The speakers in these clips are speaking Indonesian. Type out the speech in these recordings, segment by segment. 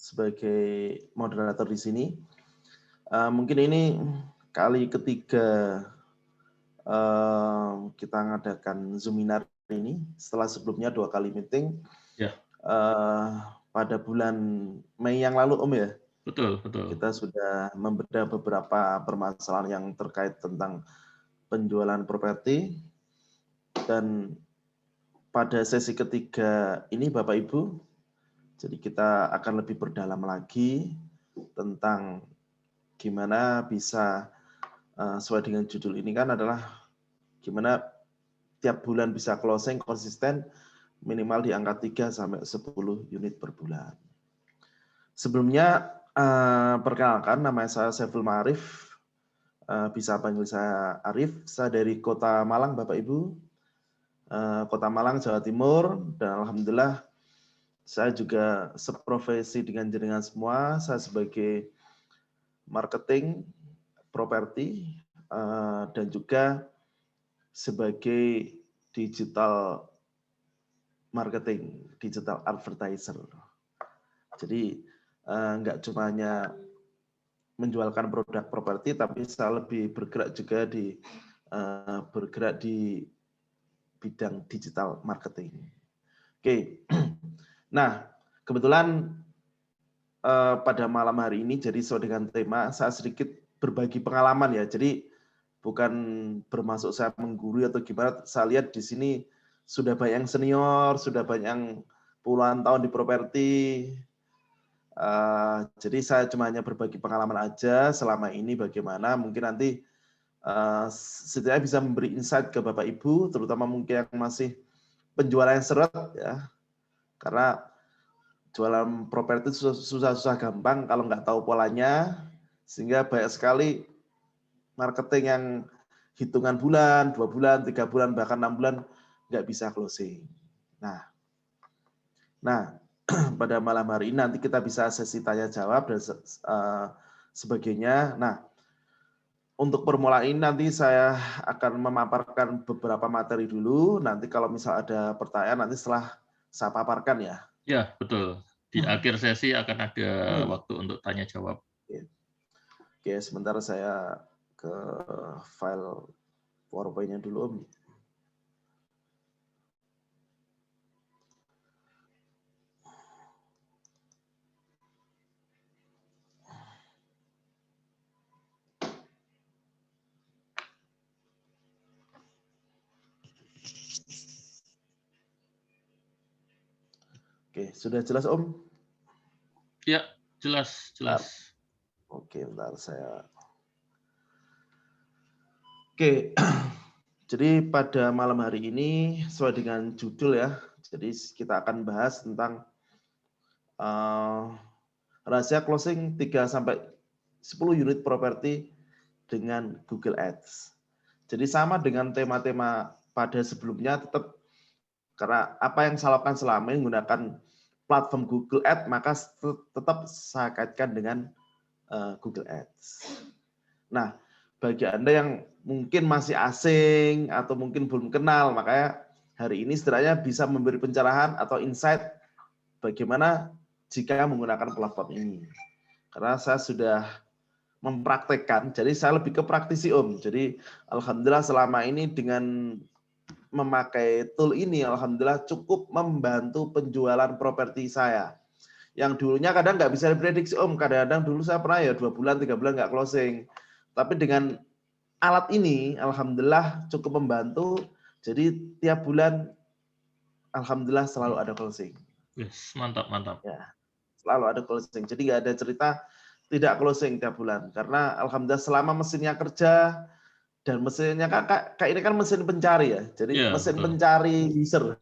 sebagai moderator di sini. Mungkin ini kali ketiga kita mengadakan Zoominar ini setelah sebelumnya 2 kali meeting. Ya. Pada bulan Mei yang lalu, Om ya. Betul. Kita sudah membedah beberapa permasalahan yang terkait tentang penjualan properti, dan pada sesi ketiga ini Bapak Ibu, jadi kita akan lebih berdalam lagi tentang gimana bisa sesuai dengan judul ini kan adalah gimana tiap bulan bisa closing konsisten minimal di angka 3 sampai 10 unit per bulan. Sebelumnya perkenalkan, nama saya Saiful Ma'arif, bisa panggil saya Arif, saya dari Kota Malang Bapak Ibu, Kota Malang, Jawa Timur, dan alhamdulillah saya juga seprofesi dengan jenengan semua. Saya sebagai marketing properti dan juga sebagai digital marketing, digital advertiser. Jadi nggak cuma hanya menjualkan produk properti, tapi saya lebih bergerak juga di bidang digital marketing. Oke, nah kebetulan pada malam hari ini, jadi sesuai dengan tema, saya sedikit berbagi pengalaman ya. Jadi bukan bermaksud saya menggurui atau gimana. Saya lihat di sini sudah banyak yang senior, sudah banyak yang puluhan tahun di properti. Jadi saya cuma hanya berbagi pengalaman aja selama ini bagaimana. Mungkin nanti setidaknya bisa memberi insight ke Bapak Ibu, terutama mungkin yang masih penjualan yang seret ya. Karena jualan properti susah-susah gampang kalau nggak tahu polanya, sehingga banyak sekali marketing yang hitungan bulan, 2 bulan, 3 bulan, bahkan 6 bulan nggak bisa closing. Nah, pada malam hari ini nanti kita bisa sesi tanya jawab dan sebagainya. Nah, untuk permulaan ini nanti saya akan memaparkan beberapa materi dulu. Nanti kalau misal ada pertanyaan nanti setelah saya paparkan ya. Ya, betul. Di akhir sesi akan ada waktu untuk tanya jawab. Oke, sebentar saya ke file PowerPoint-nya dulu, Om. Oke, sudah jelas, Om? Ya, jelas. Oke, bentar saya. Oke, jadi pada malam hari ini sesuai dengan judul ya, jadi kita akan bahas tentang rahasia closing 3 sampai 10 unit properti dengan Google Ads. Jadi sama dengan tema-tema pada sebelumnya, tetap karena apa yang saya lakukan selama ini menggunakan platform Google Ads, maka tetap saya kaitkan dengan Google Ads. Nah, bagi Anda yang mungkin masih asing atau mungkin belum kenal, makanya hari ini setidaknya bisa memberi pencerahan atau insight bagaimana jika menggunakan platform ini. Karena saya sudah mempraktekkan, jadi saya lebih ke praktisi, Om. Jadi alhamdulillah selama ini dengan memakai tool ini, alhamdulillah cukup membantu penjualan properti saya. Yang dulunya kadang nggak bisa diprediksi, Om. Kadang-kadang dulu saya pernah ya 2 bulan, 3 bulan nggak closing. Tapi dengan alat ini, alhamdulillah cukup membantu. Jadi tiap bulan, alhamdulillah selalu ada closing. Yes, mantap. Ya, selalu ada closing. Jadi nggak ada cerita tidak closing tiap bulan. Karena alhamdulillah selama mesinnya kerja, dan mesinnya kayak ini kan mesin pencari ya. Jadi mesin betul. pencari user.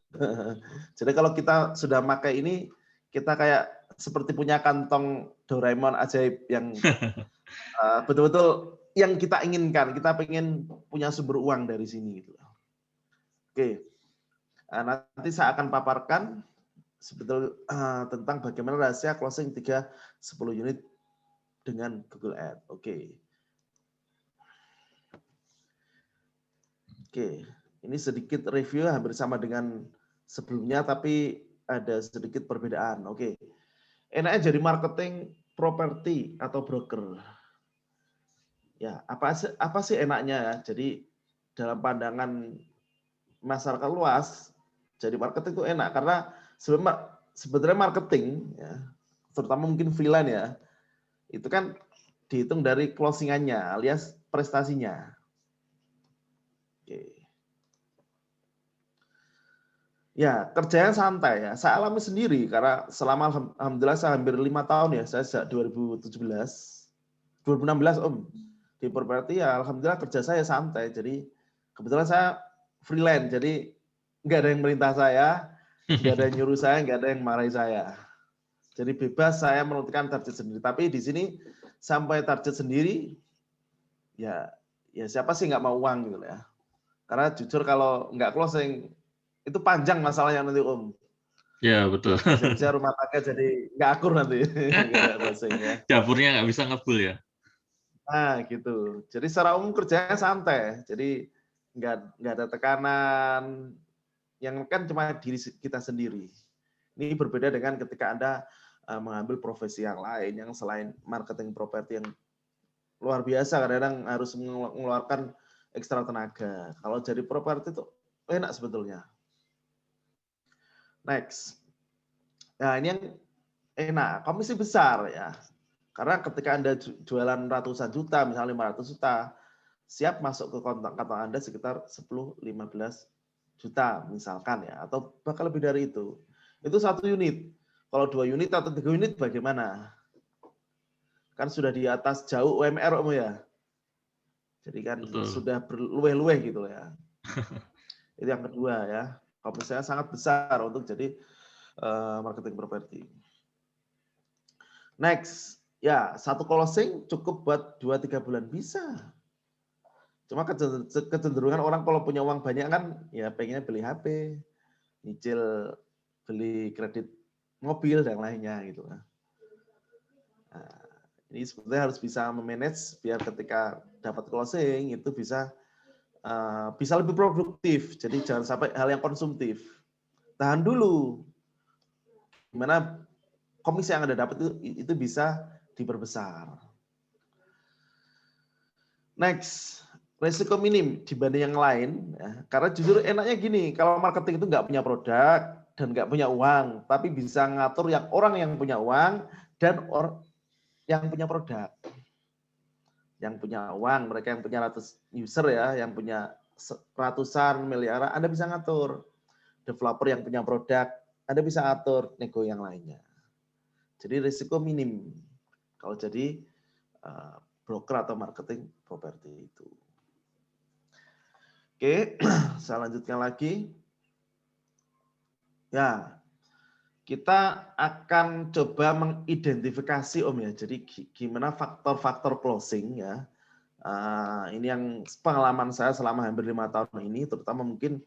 Jadi kalau kita sudah pakai ini, kita kayak seperti punya kantong Doraemon ajaib yang betul-betul yang kita inginkan. Kita pengen punya sumber uang dari sini gitu. Oke. Nanti saya akan paparkan sebetulnya tentang bagaimana rahasia closing 3 10 unit dengan Google Ads. Oke, ini sedikit review hampir sama dengan sebelumnya, tapi ada sedikit perbedaan. Oke, enaknya jadi marketing properti atau broker. Ya, apa sih enaknya ya? Jadi dalam pandangan masyarakat luas, jadi marketing itu enak karena sebenarnya marketing ya, terutama mungkin freelance ya, itu kan dihitung dari closingannya alias prestasinya. Oke. Ya, kerjanya santai ya. Saya alami sendiri karena selama alhamdulillah saya hampir 5 tahun ya, saya sejak 2016 Om di properti ya, alhamdulillah kerja saya santai. Jadi kebetulan saya freelance, jadi nggak ada yang merintah saya, nggak ada yang nyuruh saya, nggak ada yang marahi saya. Jadi bebas saya menentukan target sendiri. Tapi di sini sampai target sendiri, ya siapa sih nggak mau uang gitu ya. Karena jujur kalau nggak closing itu panjang masalahnya nanti Om. Ya betul. Bisa-bisa rumah tangga jadi nggak akur nanti. Nggak closing ya. Dapurnya nggak bisa ngebul ya. Nah gitu. Jadi secara umum kerjanya santai. Jadi nggak ada tekanan. Yang kan cuma diri kita sendiri. Ini berbeda dengan ketika Anda mengambil profesi yang lain yang selain marketing properti yang luar biasa, kadang-kadang harus mengeluarkan ekstra tenaga. Kalau jadi properti itu enak sebetulnya. Next. Nah ini yang enak, komisi besar ya. Karena ketika Anda jualan ratusan juta, misalnya 500 juta, siap masuk ke kantong Anda sekitar 10-15 juta misalkan ya, atau bahkan lebih dari itu. Itu satu unit. Kalau 2 unit atau 3 unit bagaimana? Kan sudah di atas jauh UMR Om ya. Jadi kan Betul. sudah berluweh-luweh gitu ya. Itu yang kedua ya. Komisinya sangat besar untuk jadi marketing properti. Next. Ya, satu closing cukup buat 2-3 bulan bisa. Cuma kecenderungan orang kalau punya uang banyak kan ya pengennya beli HP, nyicil beli kredit mobil dan lainnya gitu. Nah, ini sebetulnya harus bisa memanage biar ketika dapat closing itu bisa lebih produktif. Jadi jangan sampai hal yang konsumtif. Tahan dulu. Gimana komisi yang Anda dapat itu bisa diperbesar. Next, resiko minim dibanding yang lain. Ya. Karena jujur enaknya gini, kalau marketing itu nggak punya produk dan nggak punya uang, tapi bisa ngatur orang yang punya uang dan orang yang punya produk. Yang punya uang, mereka yang punya ratus user ya, yang punya ratusan miliaran, Anda bisa ngatur. Developer yang punya produk, Anda bisa atur nego yang lainnya. Jadi risiko minim kalau jadi broker atau marketing properti itu. Oke, saya lanjutkan lagi. Ya, kita akan coba mengidentifikasi Om ya. Jadi gimana faktor-faktor closing ya. Ini yang pengalaman saya selama hampir 5 tahun ini, terutama mungkin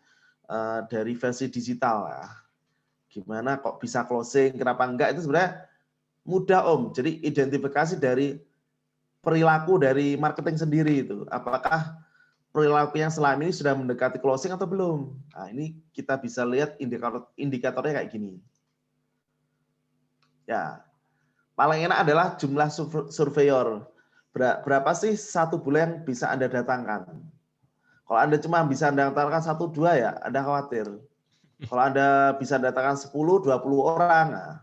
dari versi digital ya. Gimana kok bisa closing, kenapa enggak, itu sebenarnya mudah Om. Jadi identifikasi dari perilaku dari marketing sendiri itu. Apakah perilaku yang selama ini sudah mendekati closing atau belum? Nah, ini kita bisa lihat indikatornya kayak gini. Ya, paling enak adalah jumlah surveyor. Berapa sih satu bulan yang bisa Anda datangkan? Kalau Anda cuma bisa datangkan 1-2 ya, Anda khawatir. Kalau Anda bisa datangkan 10-20 orang, nah,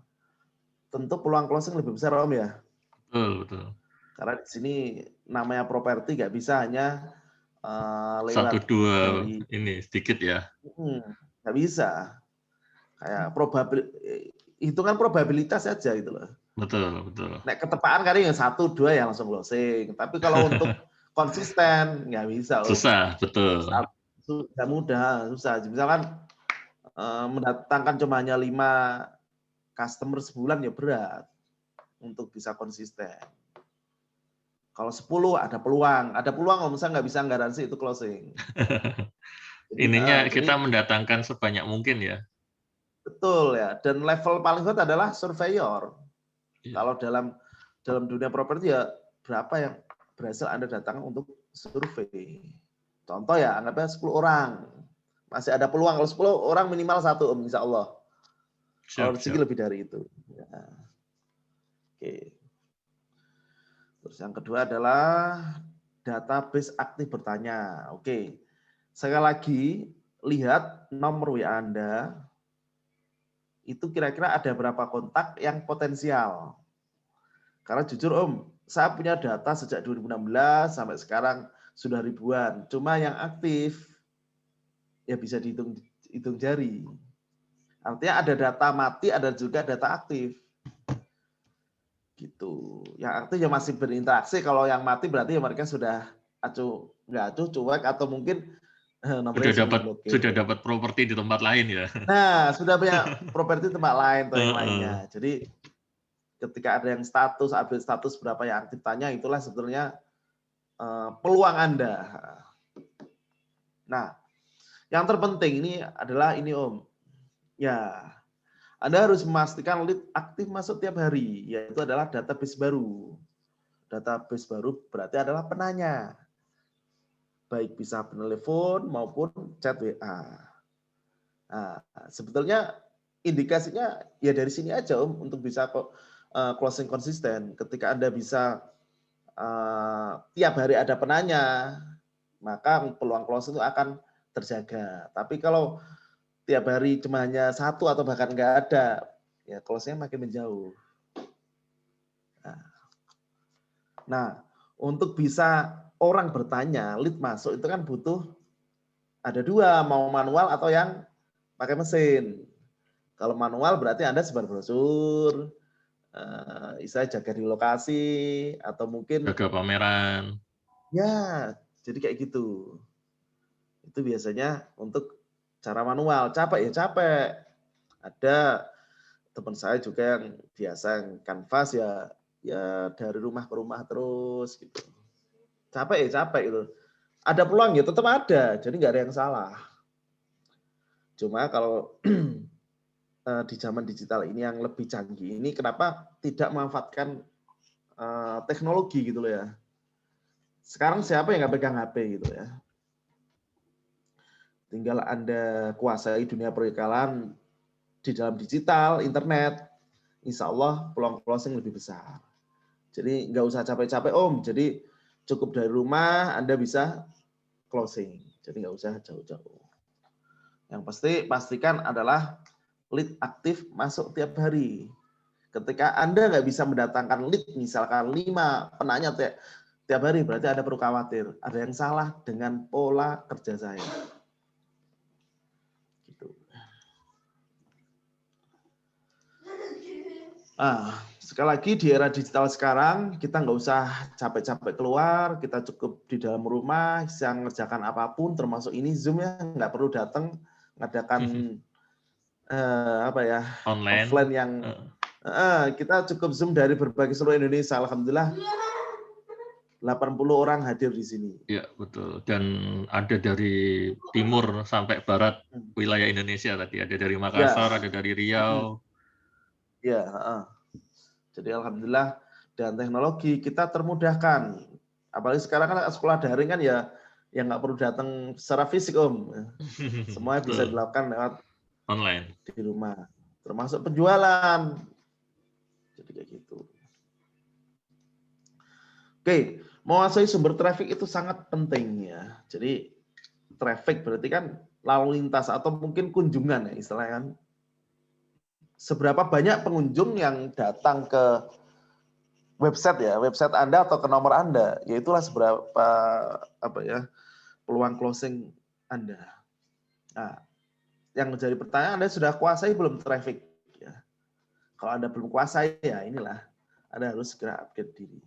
tentu peluang closing lebih besar Om ya. Betul. Karena di sini namanya properti nggak bisa hanya lewat 1-2 dari ini sedikit ya. Nggak bisa. Kayak hitungan probabilitas saja gitu loh. Betul. Nek ketepaan kali yang 1-2 ya langsung closing. Tapi kalau untuk konsisten nggak bisa Om. Susah, betul. Nggak mudah, susah. Misalkan mendatangkan cuma hanya 5 customer sebulan ya berat untuk bisa konsisten. Kalau 10 ada peluang Om, saya nggak bisa garansi itu closing. Ininya kita mendatangkan sebanyak mungkin ya. Betul ya, dan level paling kuat adalah surveyor. Ya. Kalau dalam dunia properti ya berapa yang berhasil Anda datangkan untuk survei. Contoh ya, anggapnya 10 orang. Masih ada peluang, kalau 10 orang minimal 1 Om, insya Allah. Kalau rezeki lebih dari itu. Ya. Oke. Terus yang kedua adalah database aktif bertanya. Oke. Sekali lagi, lihat nomor WA Anda, itu kira-kira ada berapa kontak yang potensial. Karena jujur Om, saya punya data sejak 2016 sampai sekarang sudah ribuan. Cuma yang aktif, ya bisa dihitung jari. Artinya ada data mati, ada juga data aktif. Gitu. Yang aktif ya masih berinteraksi, kalau yang mati berarti ya mereka sudah nggak acuh, cuek, atau mungkin nomornya sudah dapat properti di tempat lain ya. Nah, sudah punya properti tempat lain atau yang lainnya. Jadi ketika ada yang update status berapa yang aktif tanya, itulah sebetulnya peluang Anda. Nah, yang terpenting ini adalah ini Om. Ya, Anda harus memastikan lead aktif masuk tiap hari, yaitu adalah database baru. Database baru berarti adalah penanya. Baik bisa penelepon maupun chat WA. Nah, sebetulnya indikasinya ya dari sini aja Om, untuk bisa closing konsisten. Ketika Anda bisa tiap hari ada penanya, maka peluang closing itu akan terjaga. Tapi kalau tiap hari cuma hanya satu atau bahkan nggak ada, ya closing-nya makin menjauh. Nah, untuk bisa orang bertanya, lead masuk itu kan butuh ada dua, mau manual atau yang pakai mesin. Kalau manual berarti Anda sebar brosur, jaga di lokasi, atau mungkin jaga pameran. Ya, jadi kayak gitu. Itu biasanya untuk cara manual. Capek ya capek. Ada teman saya juga yang biasa yang kanvas ya dari rumah ke rumah terus gitu. Capek ya capek itu. Ada peluang ya tetap ada, jadi nggak ada yang salah. Cuma kalau di zaman digital ini yang lebih canggih ini, kenapa tidak memanfaatkan teknologi gitu loh ya. Sekarang siapa yang nggak pegang HP gitu ya. Tinggal Anda kuasai dunia perikalan di dalam digital, internet, insya Allah peluang closing lebih besar. Jadi nggak usah capek-capek Om, jadi cukup dari rumah Anda bisa closing. Jadi nggak usah jauh-jauh. Yang pasti pastikan adalah lead aktif masuk tiap hari. Ketika Anda nggak bisa mendatangkan lead, misalkan 5 penanya tiap hari, berarti Anda perlu khawatir. Ada yang salah dengan pola kerja saya. Gitu. Sekali lagi di era digital sekarang, kita nggak usah capek-capek keluar, kita cukup di dalam rumah, bisa mengerjakan apapun, termasuk ini Zoom ya, nggak perlu datang mengadakan online offline yang kita cukup Zoom dari berbagai seluruh Indonesia. Alhamdulillah 80 orang hadir di sini. Iya, betul. Dan ada dari timur sampai barat wilayah Indonesia tadi. Ada dari Makassar, ada dari Riau. Ya, jadi alhamdulillah dengan teknologi kita termudahkan. Apalagi sekarang kan sekolah daring kan ya yang nggak perlu datang secara fisik Om. Semuanya bisa dilakukan lewat online di rumah. Termasuk penjualan. Jadi kayak gitu. Oke, menguasai sumber traffic itu sangat penting ya. Jadi traffic berarti kan lalu lintas atau mungkin kunjungan ya istilahnya kan. Seberapa banyak pengunjung yang datang ke website Anda atau ke nomor Anda, yaitulah seberapa peluang closing Anda. Nah, yang menjadi pertanyaan, Anda sudah kuasai belum traffic? Ya. Kalau Anda belum kuasai, ya inilah Anda harus segera upgrade diri.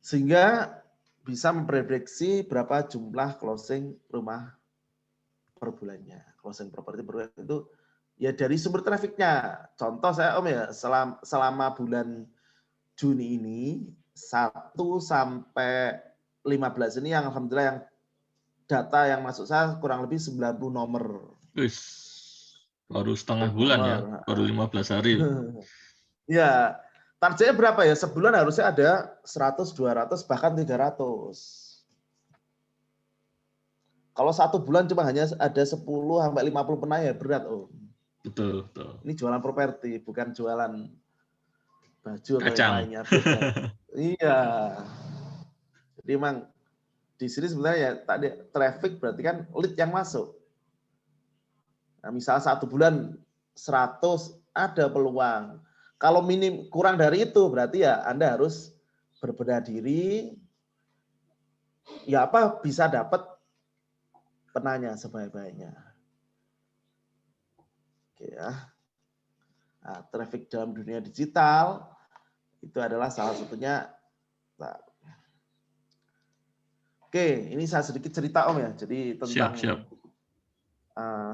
Sehingga bisa memprediksi berapa jumlah closing rumah per bulannya. Closing properti per bulan itu ya dari sumber trafficnya. Contoh saya Om ya, selama bulan Juni ini 1 sampai 15 ini yang alhamdulillah yang data yang masuk saya kurang lebih 90 nomor. Baru setengah bulan ya, baru 15 hari. Ya, targetnya berapa ya? Sebulan harusnya ada 100, 200, bahkan 300. Kalau 1 bulan cuma hanya ada 10 sampai 50 penanya, berat Om. Betul, betul. Ini jualan properti, bukan jualan baju atau yang Kacang. lainnya. Beda. Iya. Jadi memang di sini sebenarnya ya tadi traffic berarti kan lead yang masuk. Nah, misal 1 bulan 100 ada peluang. Kalau minim kurang dari itu berarti ya Anda harus berbenah diri. Ya apa bisa dapat penanya sebaik-baiknya. Oke ya. Nah, traffic dalam dunia digital itu adalah salah satunya. Nah, oke, ini saya sedikit cerita Om ya. Jadi tentang Siap.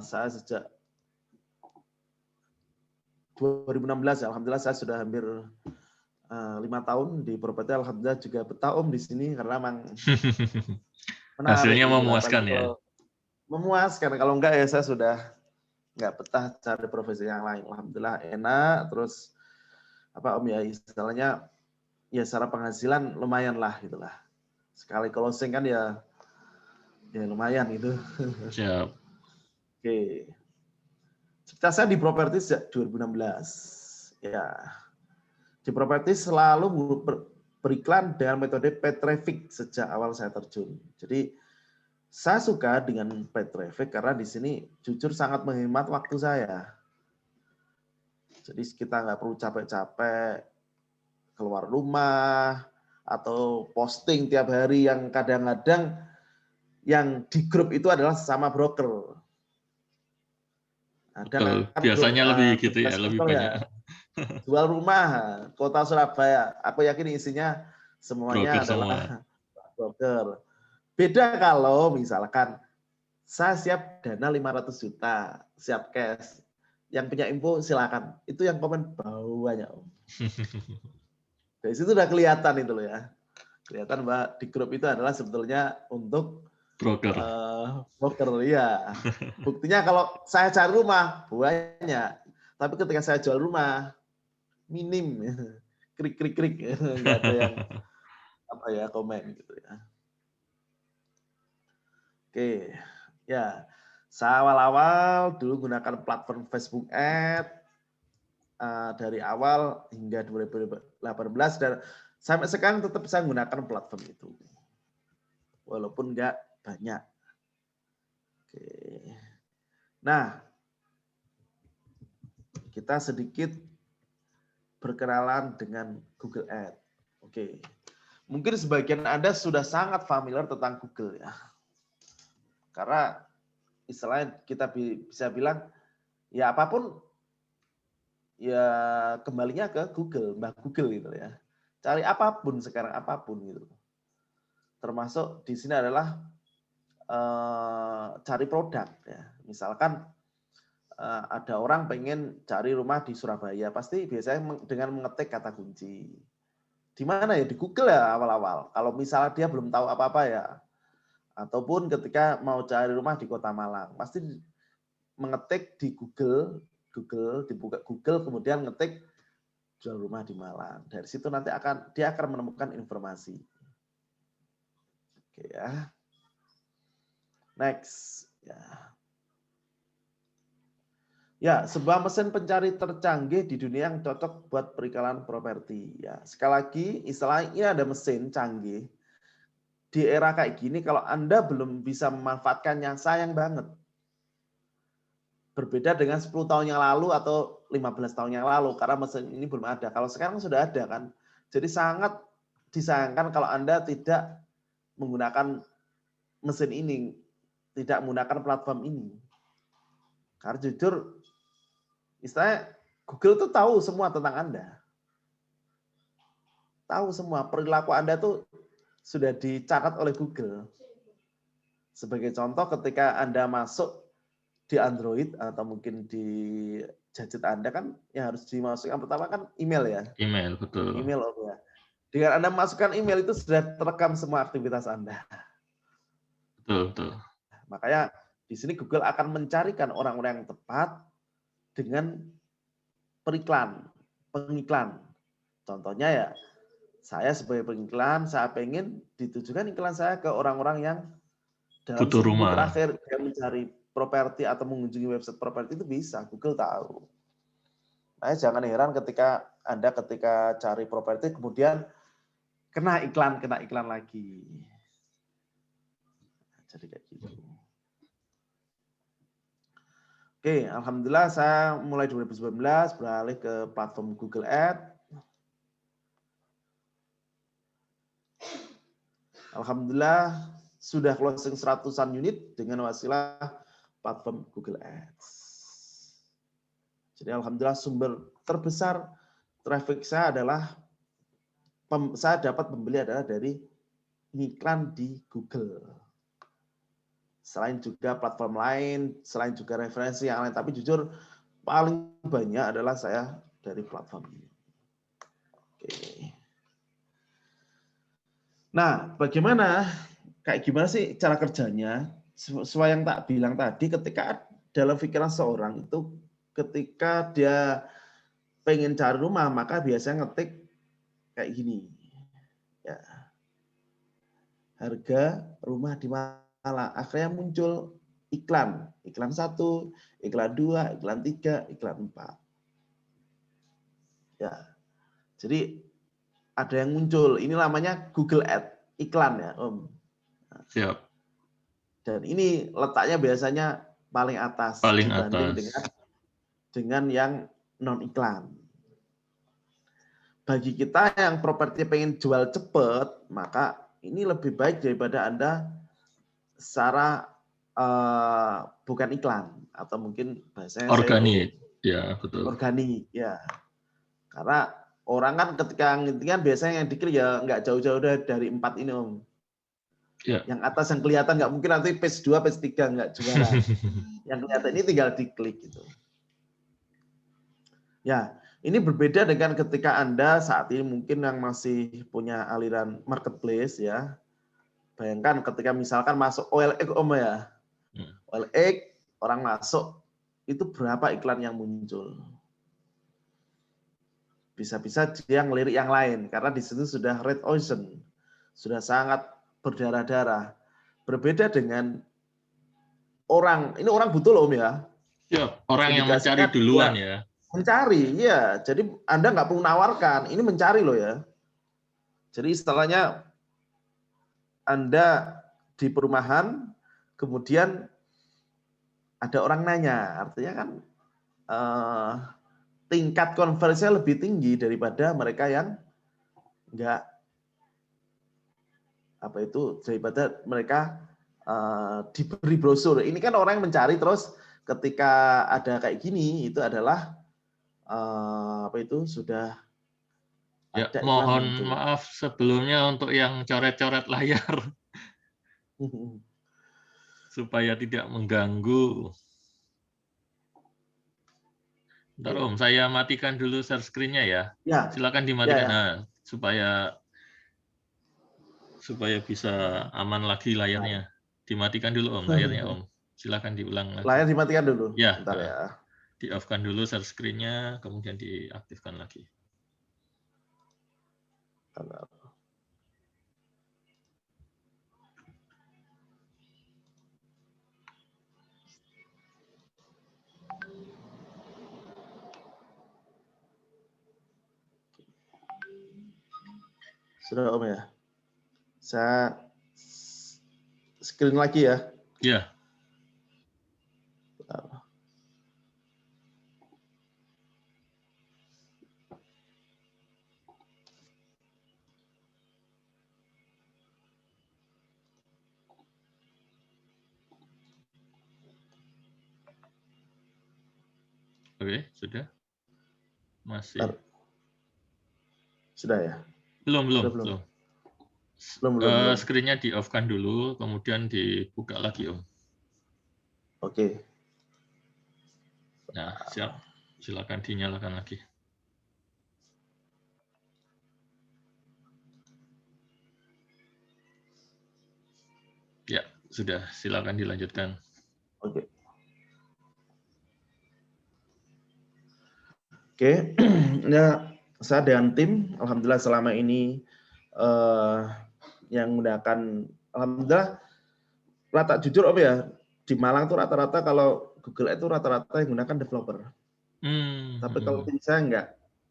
saya sejak 2016, alhamdulillah saya sudah hampir 5 tahun di properti. Alhamdulillah juga betah Om di sini karena memang menarik. Hasilnya Gitu. memuaskan Apalagi ya. Memuaskan. Kalau enggak ya saya sudah nggak betah cari profesi yang lain. Alhamdulillah enak. Terus apa Om ya istilahnya ya secara penghasilan lumayan lah gitulah. Sekali closing kan ya lumayan gitu. Siap. Oke. Cerita saya di properti sejak 2016. Ya. Di properti selalu beriklan dengan metode paid traffic sejak awal saya terjun. Jadi saya suka dengan paid traffic karena di sini jujur sangat menghemat waktu saya. Jadi kita nggak perlu capek-capek keluar rumah atau posting tiap hari yang kadang-kadang yang di grup itu adalah sesama broker. Betul. Biasanya lebih gitu ya, lebih banyak. Ya, jual rumah kota Surabaya. Aku yakin isinya semuanya Broker semua. adalah broker. Beda kalau misalkan saya siap dana 500 juta, siap cash. Yang punya info silakan. Itu yang komen banyak Om. Dari situ udah kelihatan itu loh ya. Kelihatan Mbak di grup itu adalah sebetulnya untuk broker. Broker ya. Buktinya kalau saya cari rumah banyak, tapi ketika saya jual rumah minim, krik, nggak ada yang apa ya komen gitu ya. Oke, ya. Saya awal-awal dulu gunakan platform Facebook Ads dari awal hingga 2018 dan sampai sekarang tetap saya menggunakan platform itu, walaupun nggak banyak. Oke. Nah, kita sedikit berkenalan dengan Google Ads. Oke. Mungkin sebagian Anda sudah sangat familiar tentang Google ya. Karena istilahnya kita bisa bilang ya apapun ya kembalinya ke Google, Mbak Google gitu ya. Cari apapun sekarang apapun gitu. Termasuk di sini adalah cari produk ya. Misalkan ada orang pengen cari rumah di Surabaya, pasti biasanya dengan mengetik kata kunci. Di mana ya? Di Google ya awal-awal. Kalau misalnya dia belum tahu apa-apa ya. Ataupun ketika mau cari rumah di Kota Malang, pasti mengetik di Google, dibuka Google, kemudian ngetik jual rumah di Malang. Dari situ nanti dia akan menemukan informasi. Oke ya. Next. Ya, sebuah mesin pencari tercanggih di dunia yang cocok buat periklanan properti. Ya, sekali lagi istilahnya ini ada mesin canggih. Di era kayak gini kalau Anda belum bisa memanfaatkannya sayang banget. Berbeda dengan 10 tahun yang lalu atau 15 tahun yang lalu karena mesin ini belum ada. Kalau sekarang sudah ada kan. Jadi sangat disayangkan kalau Anda tidak menggunakan mesin ini, tidak menggunakan platform ini. Karena jujur istilahnya Google tuh tahu semua tentang Anda. Tahu semua perilaku Anda tuh sudah dicatat oleh Google. Sebagai contoh ketika Anda masuk di Android atau mungkin di gadget Anda kan yang harus dimasukkan pertama kan email ya. Email, betul. Email ya. Dengan Anda masukkan email itu sudah terekam semua aktivitas Anda. Betul. Makanya di sini Google akan mencarikan orang-orang yang tepat dengan pengiklan. Contohnya ya, saya sebagai pengiklan, saya pengen ditujukan iklan saya ke orang-orang yang dalam butuh seminggu rumah. terakhir dia mencari properti atau mengunjungi website properti itu bisa, Google tahu. Nah, jangan heran ketika Anda cari properti kemudian kena iklan lagi. Jadi kayak gitu. Oke, alhamdulillah saya mulai 2019 beralih ke platform Google Ads. Alhamdulillah sudah closing 100-an unit dengan wasilah platform Google Ads. Jadi alhamdulillah sumber terbesar traffic saya adalah saya dapat membeli adalah dari iklan di Google. Selain juga platform lain, selain juga referensi yang lain, tapi jujur paling banyak adalah saya dari platform ini. Oke. Nah, kayak gimana sih cara kerjanya? Sesuai yang tak bilang tadi, ketika dalam pikiran seorang itu, ketika dia pengen cari rumah, maka biasanya ngetik kayak gini. Ya. Harga rumah di Malang. Akhirnya muncul iklan 1, iklan 2, iklan 3, iklan 4. Ya. Jadi ada yang muncul, ini namanya Google Ads, iklan ya, Om. Siap. Dan ini letaknya biasanya paling atas dibanding dengan yang non iklan. Bagi kita yang properti pengen jual cepat, maka ini lebih baik daripada Anda secara bukan iklan atau mungkin bahasanya organik. Ya, betul. Organik, ya. Karena orang kan ketika ngintikan biasanya yang diklik ya nggak jauh-jauh dari 4 ini, Om. Ya. Yang atas yang kelihatan nggak mungkin nanti page 2, page 3 nggak jualan. Yang kelihatan ini tinggal diklik gitu. Ya, ini berbeda dengan ketika Anda saat ini mungkin yang masih punya aliran marketplace ya. Bayangkan ketika misalkan masuk OLX, Om ya. OLX, orang masuk, itu berapa iklan yang muncul? Bisa-bisa dia ngelirik yang lain, karena di situ sudah red ocean, sudah sangat berdarah-darah. Berbeda dengan orang, ini orang butuh loh Om ya. Ya, orang yang mencari duluan ya. Mencari, ya. Jadi Anda nggak perlu nawarkan, ini mencari loh ya. Jadi istilahnya Anda di perumahan, kemudian ada orang nanya, artinya kan tingkat konversinya lebih tinggi daripada mereka yang enggak daripada mereka diberi brosur. Ini kan orang yang mencari, terus ketika ada kayak gini itu adalah sudah ya, mohon maaf sebelumnya untuk yang coret-coret layar supaya tidak mengganggu. Bentar Om, saya matikan dulu share screen-nya ya. Ya. Silakan dimatikan. Ya, ya. Nah, supaya bisa aman lagi layarnya. Dimatikan dulu Om layarnya Om. Silakan diulang lagi. Layar dimatikan dulu. Ya. Bentar ya. Di-off-kan dulu share screen-nya, kemudian diaktifkan lagi. Sudah Om ya. Saya screen lagi ya. Iya. Oke, sudah. Masih. Sudah ya? Belum. Screen-nya di-off-kan dulu, kemudian dibuka lagi, Om. Oke. Nah, siap. Silakan dinyalakan lagi. Ya, sudah. Silakan dilanjutkan. Oke, ya, saya dengan tim, alhamdulillah selama ini yang menggunakan, alhamdulillah, rata jujur Om ya, di Malang tuh rata-rata kalau Google Ads itu rata-rata yang gunakan developer. Tapi kalau tim saya enggak.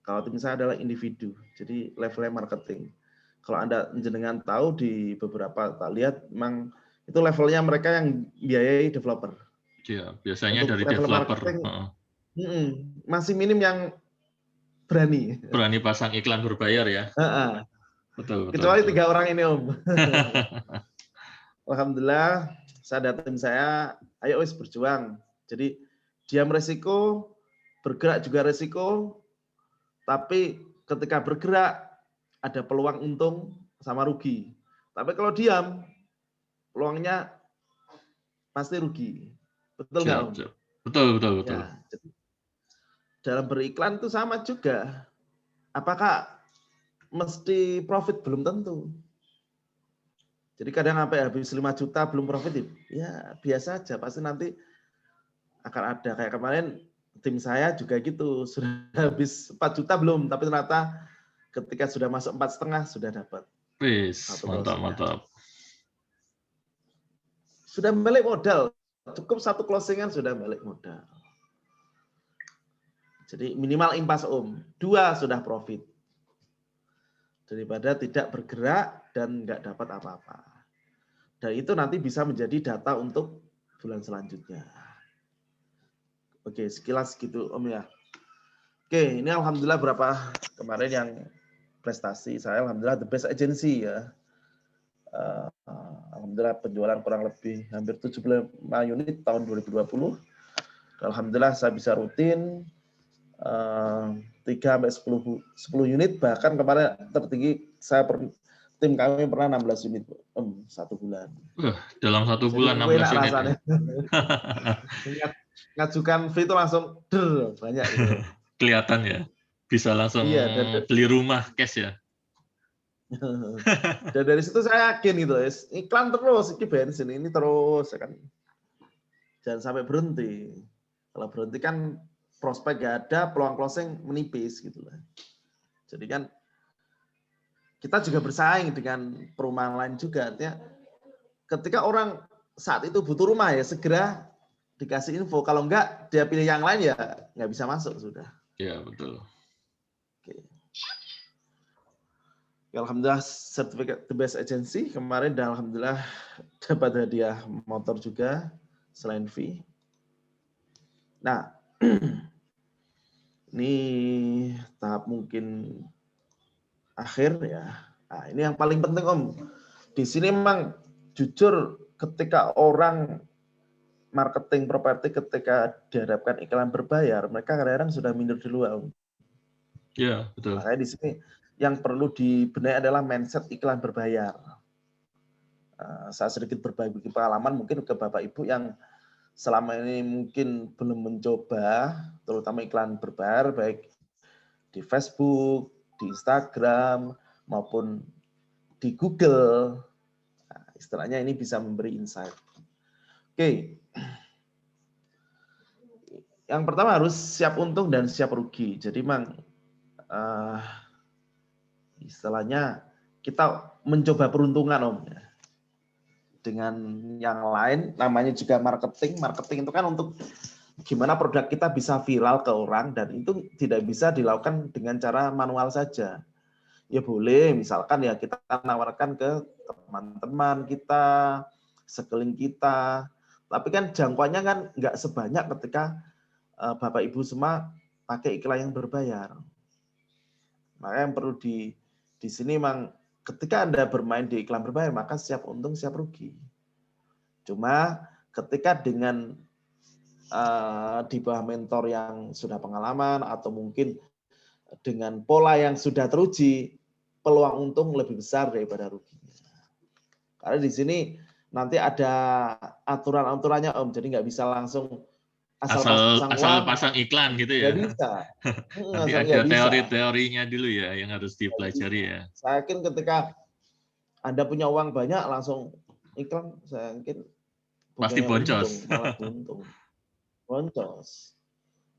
Kalau tim saya adalah individu. Jadi levelnya marketing. Kalau Anda jenengan tahu di beberapa lihat memang itu levelnya mereka yang biayai developer. Iya, biasanya Untuk dari level developer. marketing masih minim yang berani. Berani pasang iklan berbayar ya. Betul. Kecuali 3 orang ini Om. Alhamdulillah, saya dan tim saya, ayo wis berjuang. Jadi diam resiko, bergerak juga resiko, tapi ketika bergerak ada peluang untung sama rugi. Tapi kalau diam, peluangnya pasti rugi. Betul nggak Om? Betul. Ya, dalam beriklan itu sama juga. Apakah mesti profit? Belum tentu. Jadi kadang sampai habis 5 juta belum profit, ya biasa aja. Pasti nanti akan ada. Kayak kemarin tim saya juga gitu. Sudah habis 4 juta belum, tapi ternyata ketika sudah masuk 4,5 sudah dapat. Mantap. Sudah balik modal. Cukup 1 closingan sudah balik modal. Jadi minimal impas Om. 2 sudah profit. Daripada tidak bergerak dan nggak dapat apa-apa. Dan itu nanti bisa menjadi data untuk bulan selanjutnya. Oke, sekilas gitu Om ya. Oke, ini alhamdulillah berapa kemarin yang prestasi saya, alhamdulillah the best agency ya. Alhamdulillah penjualan kurang lebih hampir 75 unit tahun 2020. Alhamdulillah saya bisa rutin 3-10 unit, bahkan kemarin tertinggi tim kami pernah 16 unit 1 bulan. Dalam 1 bulan 16 unit. Ngajukan fee itu langsung banyak gitu. Kelihatan ya. Bisa langsung beli rumah cash ya. Dan dari situ saya yakin gitu, iklan terus, ini bensin ini terus kan. Jangan sampai berhenti. Kalau berhenti kan prospek gak ada, peluang closing menipis gitu lah. Jadi kan kita juga bersaing dengan perumahan lain juga. Artinya ketika orang saat itu butuh rumah ya segera dikasih info. Kalau enggak dia pilih yang lain ya nggak bisa masuk sudah. Ya betul. Oke. Alhamdulillah sertifikat the best agency kemarin dan alhamdulillah dapat hadiah motor juga selain fee. Nah, ini tahap mungkin akhir ya. Nah, ini yang paling penting Om. Di sini memang jujur ketika orang marketing properti ketika dihadapkan iklan berbayar, mereka kadang-kadang sudah minder dulu Om. Iya, betul. Makanya di sini yang perlu dibenahi adalah mindset iklan berbayar. Saya sedikit berbagi pengalaman mungkin ke Bapak Ibu yang selama ini mungkin belum mencoba, terutama iklan berbayar, baik di Facebook, di Instagram, maupun di Google. Nah, istilahnya ini bisa memberi insight. Oke. Yang pertama harus siap untung dan siap rugi. Jadi memang istilahnya kita mencoba peruntungan Om. Dengan yang lain namanya juga marketing. Marketing itu kan untuk gimana produk kita bisa viral ke orang dan itu tidak bisa dilakukan dengan cara manual saja. Ya boleh misalkan ya kita nawarkan ke teman-teman kita, sekeliling kita. Tapi kan jangkauannya kan nggak sebanyak ketika Bapak Ibu semua pakai iklan yang berbayar. Maka yang perlu di sini memang ketika Anda bermain di iklan berbayar, maka siap untung, siap rugi. Cuma ketika dengan di bawah mentor yang sudah pengalaman atau mungkin dengan pola yang sudah teruji, peluang untung lebih besar daripada ruginya. Karena di sini nanti ada aturan-aturannya Om, jadi nggak bisa langsung asal pasang iklan gitu ya. Nggak bisa. Nanti ada teori-teorinya dulu ya yang harus dipelajari ya. Saya yakin ketika Anda punya uang banyak langsung iklan, saya yakin pasti boncos. Malah buntung. Boncos.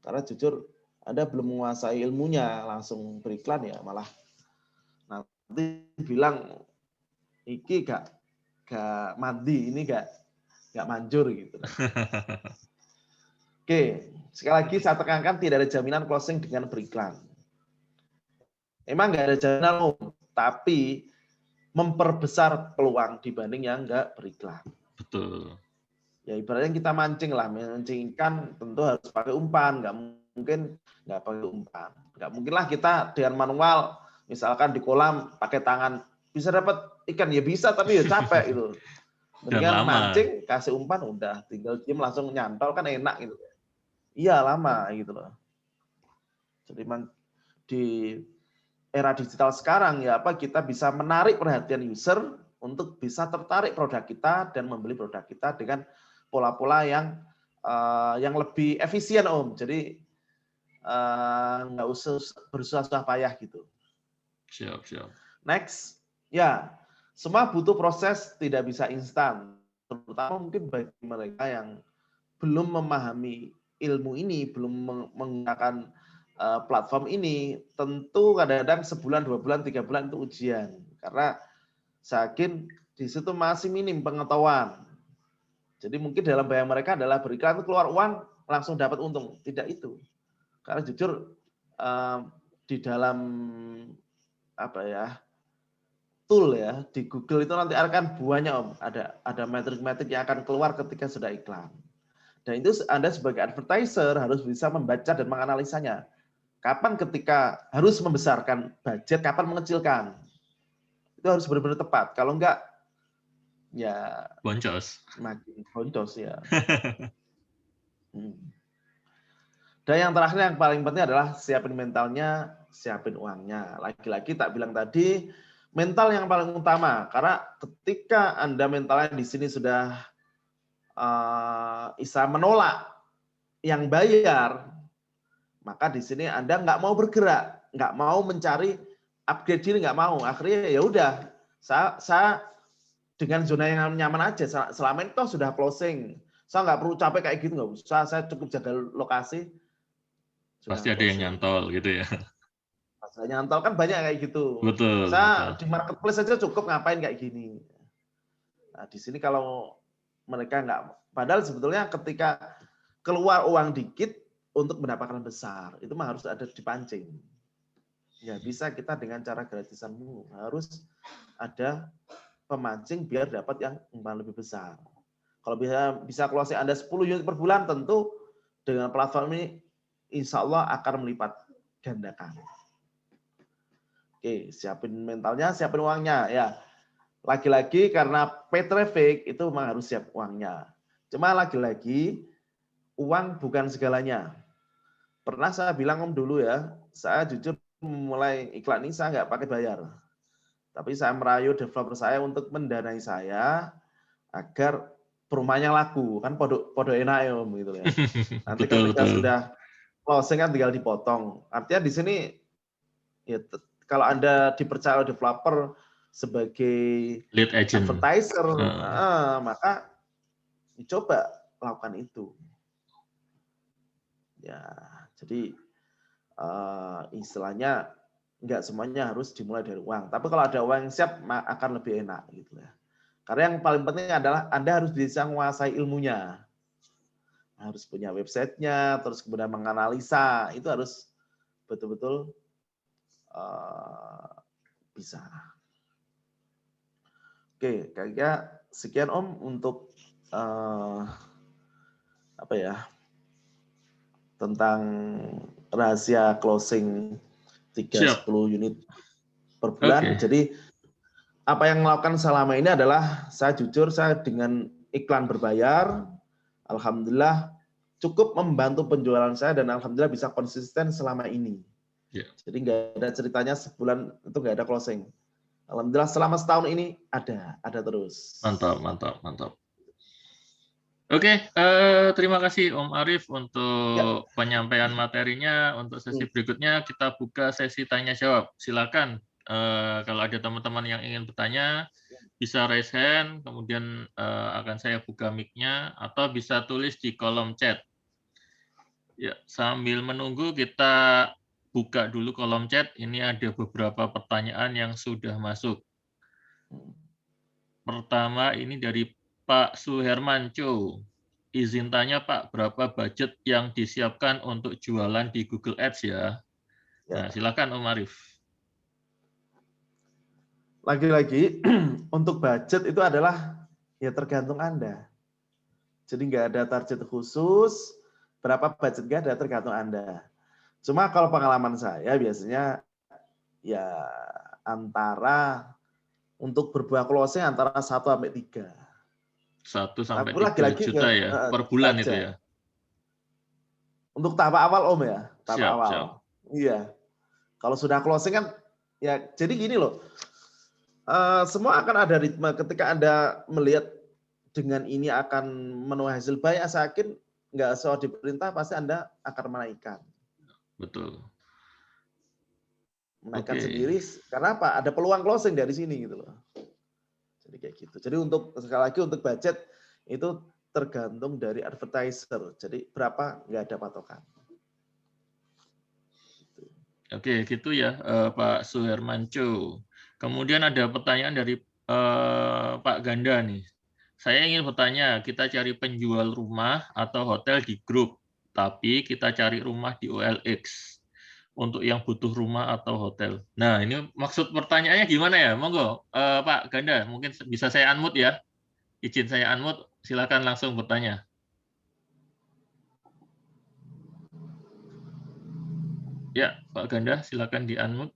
Karena jujur Anda belum menguasai ilmunya langsung beriklan ya malah nanti bilang iki gak mandi, ini gak nggak manjur gitu. Oke, sekali lagi saya tekankan tidak ada jaminan closing dengan beriklan. Emang nggak ada jaminan, tapi memperbesar peluang dibanding yang nggak beriklan. Betul. Ya ibaratnya kita mancing lah, mancing ikan tentu harus pakai umpan, nggak mungkin nggak pakai umpan. Nggak mungkin lah kita dengan manual, misalkan di kolam pakai tangan, bisa dapat ikan, ya bisa tapi ya capek gitu. Mendingan mancing, kasih umpan, udah tinggal diem langsung nyantol kan enak gitu. Iya lama gitu loh. Jadi di era digital sekarang ya apa kita bisa menarik perhatian user untuk bisa tertarik produk kita dan membeli produk kita dengan pola-pola yang lebih efisien Om. Jadi nggak usah bersusah payah gitu. Siap, siap. Next, ya semua butuh proses, tidak bisa instan. Terutama mungkin bagi mereka yang belum memahami ilmu ini, belum menggunakan platform ini, tentu kadang-kadang sebulan, 2 bulan, 3 bulan itu ujian. Karena saya yakin di situ masih minim pengetahuan. Jadi mungkin dalam bayang mereka adalah beriklan itu keluar uang, langsung dapat untung. Tidak itu. Karena jujur di dalam apa ya, tool ya, di Google itu nanti akan buahnya Om. Ada metrik-metrik yang akan keluar ketika sudah iklan. Dan itu Anda sebagai advertiser harus bisa membaca dan menganalisanya. Kapan ketika harus membesarkan budget, kapan mengecilkan. Itu harus benar-benar tepat. Kalau enggak, ya boncos. makin boncos ya. Dan yang terakhir yang paling penting adalah siapin mentalnya, siapin uangnya. Lagi-lagi tak bilang tadi, mental yang paling utama. Karena ketika Anda mentalnya di sini sudah bisa menolak yang bayar, maka di sini Anda nggak mau bergerak, nggak mau mencari upgrade diri, nggak mau. Akhirnya ya udah, saya dengan zona yang nyaman aja. Selama ini toh sudah closing, saya nggak perlu capek kayak gitu, nggak usah. Saya cukup jaga lokasi. Pasti ada yang nyantol gitu ya. Pas nyantol kan banyak kayak gitu. Betul. Saya betul. di marketplace aja cukup ngapain kayak gini. Nah di sini kalau mereka nggak, padahal sebetulnya ketika keluar uang dikit untuk mendapatkan besar, itu mah harus ada dipancing. Ya bisa kita dengan cara gratisanmu, harus ada pemancing biar dapat yang umpan lebih besar. Kalau bisa closing Anda 10 unit per bulan, tentu dengan platform ini insya Allah akan melipat gandakan. Oke, siapin mentalnya, siapin uangnya ya. Lagi-lagi karena pay traffic itu memang harus siap uangnya. Cuma lagi-lagi uang bukan segalanya. Pernah saya bilang Om dulu ya, saya jujur memulai iklan ini saya nggak pakai bayar. Tapi saya merayu developer saya untuk mendanai saya agar perumahannya laku. Kan podo enak ya Om gitu ya. Nanti betul, ketika betul. sudah closing kan tinggal dipotong. Artinya di sini ya, kalau Anda dipercaya developer sebagai lead agent, advertiser, maka dicoba lakukan itu. Ya, jadi istilahnya nggak semuanya harus dimulai dari uang. Tapi kalau ada uang yang siap akan lebih enak gitu ya. Karena yang paling penting adalah Anda harus bisa menguasai ilmunya. Harus punya websitenya, terus kemudian menganalisa, itu harus betul-betul bisa. Oke, kayaknya sekian Om untuk apa ya, tentang rahasia closing 3-10 unit per bulan. Jadi apa yang melakukan selama ini adalah saya jujur, saya dengan iklan berbayar, alhamdulillah cukup membantu penjualan saya dan alhamdulillah bisa konsisten selama ini. Jadi nggak ada ceritanya sebulan itu nggak ada closing. Alhamdulillah selama setahun ini ada terus. Mantap, mantap, mantap. Oke, terima kasih Om Arief untuk penyampaian materinya. Untuk sesi berikutnya kita buka sesi tanya jawab. Silakan kalau ada teman-teman yang ingin bertanya bisa raise hand, kemudian akan saya buka mic-nya atau bisa tulis di kolom chat. Ya, sambil menunggu kita buka dulu kolom chat. Ini ada beberapa pertanyaan yang sudah masuk. Pertama ini dari Pak Suhermanco, izin tanya Pak, berapa budget yang disiapkan untuk jualan di Google Ads ya? Nah, silakan Om Arif. Lagi-lagi untuk budget itu adalah ya tergantung Anda. Jadi nggak ada target khusus, berapa budget nggak ada, tergantung Anda. Cuma kalau pengalaman saya biasanya ya antara untuk berbuah closing antara 1 sampai 3. 1 sampai Tapi 3 lagi-lagi juta ya per bulan itu ya. Untuk tahap awal Om ya, tahap Siap, awal. siap. Iya. Kalau sudah closing kan ya jadi gini loh. Semua akan ada ritme ketika Anda melihat dengan ini akan menuai hasil baik, saya yakin nggak soal diperintah pasti Anda akan menaikkan. Betul. Menaikkan sendiri karena apa? Ada peluang closing dari sini gitu loh. Jadi kayak gitu. Jadi untuk sekali lagi untuk budget itu tergantung dari advertiser. Jadi berapa nggak ada patokan. Oke, gitu ya Pak Suhermanco. Kemudian ada pertanyaan dari Pak Ganda nih. Saya ingin bertanya, kita cari penjual rumah atau hotel di grup, tapi kita cari rumah di OLX untuk yang butuh rumah atau hotel. Nah, ini maksud pertanyaannya gimana ya? Monggo, Pak Ganda, mungkin bisa saya unmute ya. Izin saya unmute, silakan langsung bertanya. Ya, Pak Ganda, silakan di-unmute.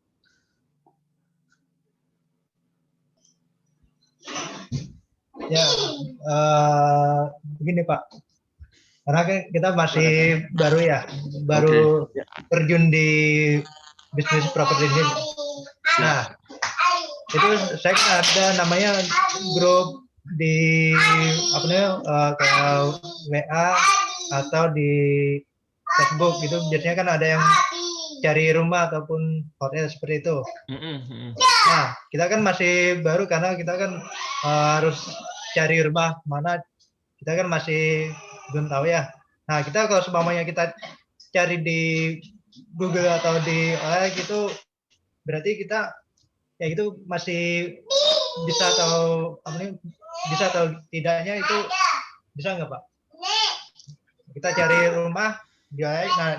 Ya, begini Pak, karena kita masih baru ya, baru terjun di bisnis properti ini. Nah, itu saya ada namanya grup di apa namanya kayak WA atau di Facebook gitu. Biasanya kan ada yang cari rumah ataupun hotel seperti itu. Nah, kita kan masih baru karena kita kan harus cari rumah mana, kita kan masih belum tahu ya. Nah, kita kalau seumpamanya kita cari di Google atau di OLX itu berarti kita ya itu masih bisa atau tidaknya itu bisa nggak Pak? Kita cari rumah di OLX, nah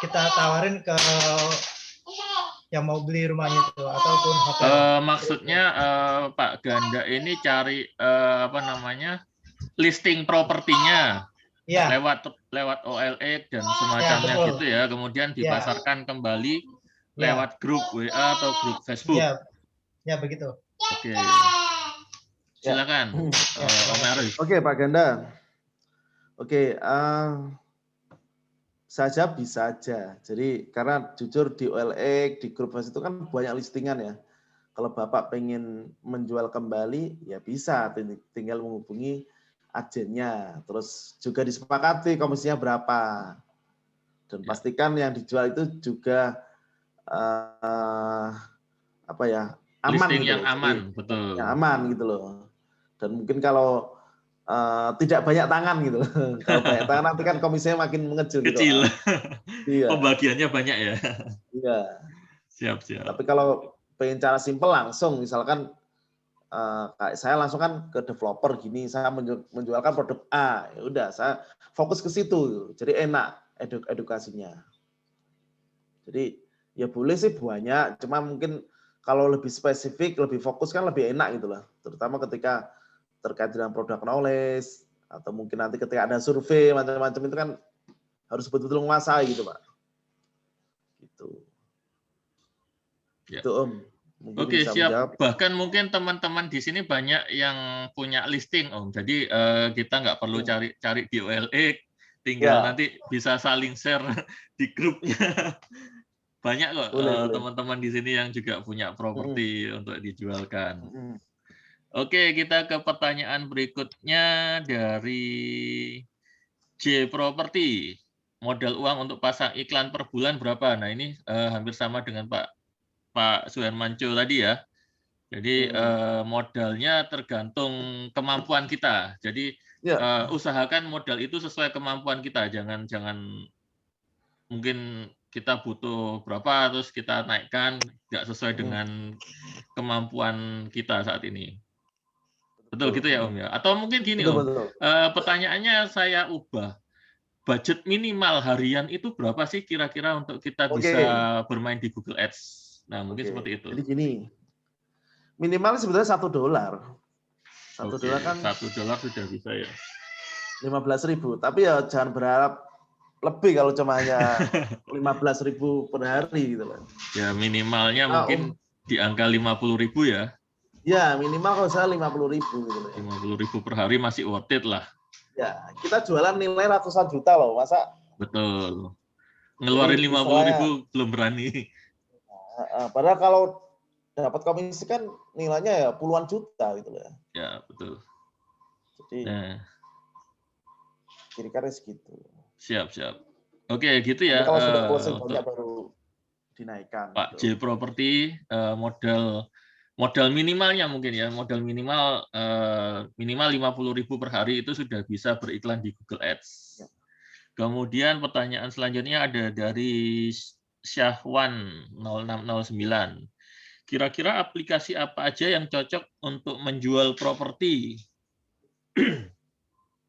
kita tawarin ke yang mau beli rumahnya itu ataupun hotel. Maksudnya Pak Ganda ini cari apa namanya listing propertinya lewat OLX dan semacamnya ya, gitu ya, kemudian dipasarkan kembali lewat grup WA atau grup Facebook. Ya begitu. Oke. Silakan Om Arif. Oke Pak Ganda. Oke. Saja bisa aja. Jadi karena jujur di OLX, di grup Facebook itu kan banyak listingan ya. Kalau Bapak pengen menjual kembali, ya bisa. Tinggal menghubungi agennya. Terus juga disepakati komisinya berapa. Dan pastikan yang dijual itu juga apa ya, aman. Listing gitu yang loh. aman, jadi, betul. Yang aman gitu loh. Dan mungkin kalau tidak banyak tangan gitu. Kalau banyak tangan nanti kan komisinya makin mengecil. Kecil. Gitu. Iya. Pembagiannya banyak ya. Iya. Siap. Tapi kalau pengen cara simpel langsung, misalkan kayak saya langsung kan ke developer gini, saya menjualkan produk A, ya udah saya fokus ke situ, jadi enak edukasinya. Jadi ya boleh sih banyak, cuma mungkin kalau lebih spesifik, lebih fokus kan lebih enak gitu lah, terutama ketika terkait dengan produk knowledge atau mungkin nanti ketika ada survei macam-macam itu kan harus betul-betul menguasai gitu Pak. Gitu. Ya. Itu Om. Oke, siap. Menjawab. Bahkan mungkin teman-teman di sini banyak yang punya listing Om. Jadi kita nggak perlu cari di OLX, tinggal nanti bisa saling share di grupnya. Banyak kok teman-teman di sini yang juga punya properti untuk dijualkan. Oke, kita ke pertanyaan berikutnya dari J Property. Modal uang untuk pasang iklan per bulan berapa? Nah, ini hampir sama dengan Pak Suhermanco tadi ya. Jadi modalnya tergantung kemampuan kita. Jadi usahakan modal itu sesuai kemampuan kita. Jangan mungkin kita butuh berapa terus kita naikkan nggak sesuai dengan kemampuan kita saat ini. Betul gitu ya Om ya. Atau mungkin gini Betul, Om, betul. pertanyaannya saya ubah. Budget minimal harian itu berapa sih kira-kira untuk kita Oke. bisa bermain di Google Ads? Nah, mungkin Oke. seperti itu. Jadi gini, minimal sebenarnya $1. Oke, $1 kan $1 sudah bisa ya. 15.000. Tapi ya jangan berharap lebih kalau cuma hanya 15.000 per hari gitu loh. Ya minimalnya Nah, mungkin di angka 50.000 ya. Ya minimal kalau saya 50.000 gitu loh. 50.000 per hari masih worth it lah. Ya kita jualan nilai ratusan juta loh, masa? Betul. Ngeluarin Jadi 50.000 belum berani. Padahal kalau dapat komisi kan nilainya ya puluhan juta gitu loh ya. Ya betul. Jadi Nah, kira-kira segitu. siap. Oke, gitu ya. Nanti kalau sudah closing banyak baru dinaikkan. Pak gitu. J Property, modal minimalnya mungkin ya, modal minimal 50.000 per hari itu sudah bisa beriklan di Google Ads. Ya. Kemudian pertanyaan selanjutnya ada dari Syahwan 0609. Kira-kira aplikasi apa aja yang cocok untuk menjual properti?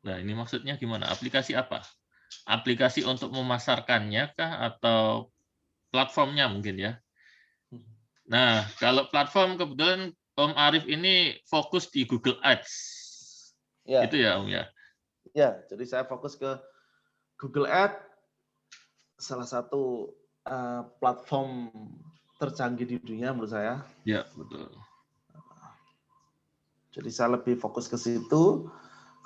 Nah, ini maksudnya gimana? Aplikasi apa? Aplikasi untuk memasarkannya kah atau platformnya mungkin ya? Nah, kalau platform kebetulan Om Arif ini fokus di Google Ads. Ya. Itu ya Om ya? Ya, jadi saya fokus ke Google Ads, salah satu platform tercanggih di dunia menurut saya. Ya, betul. Jadi saya lebih fokus ke situ.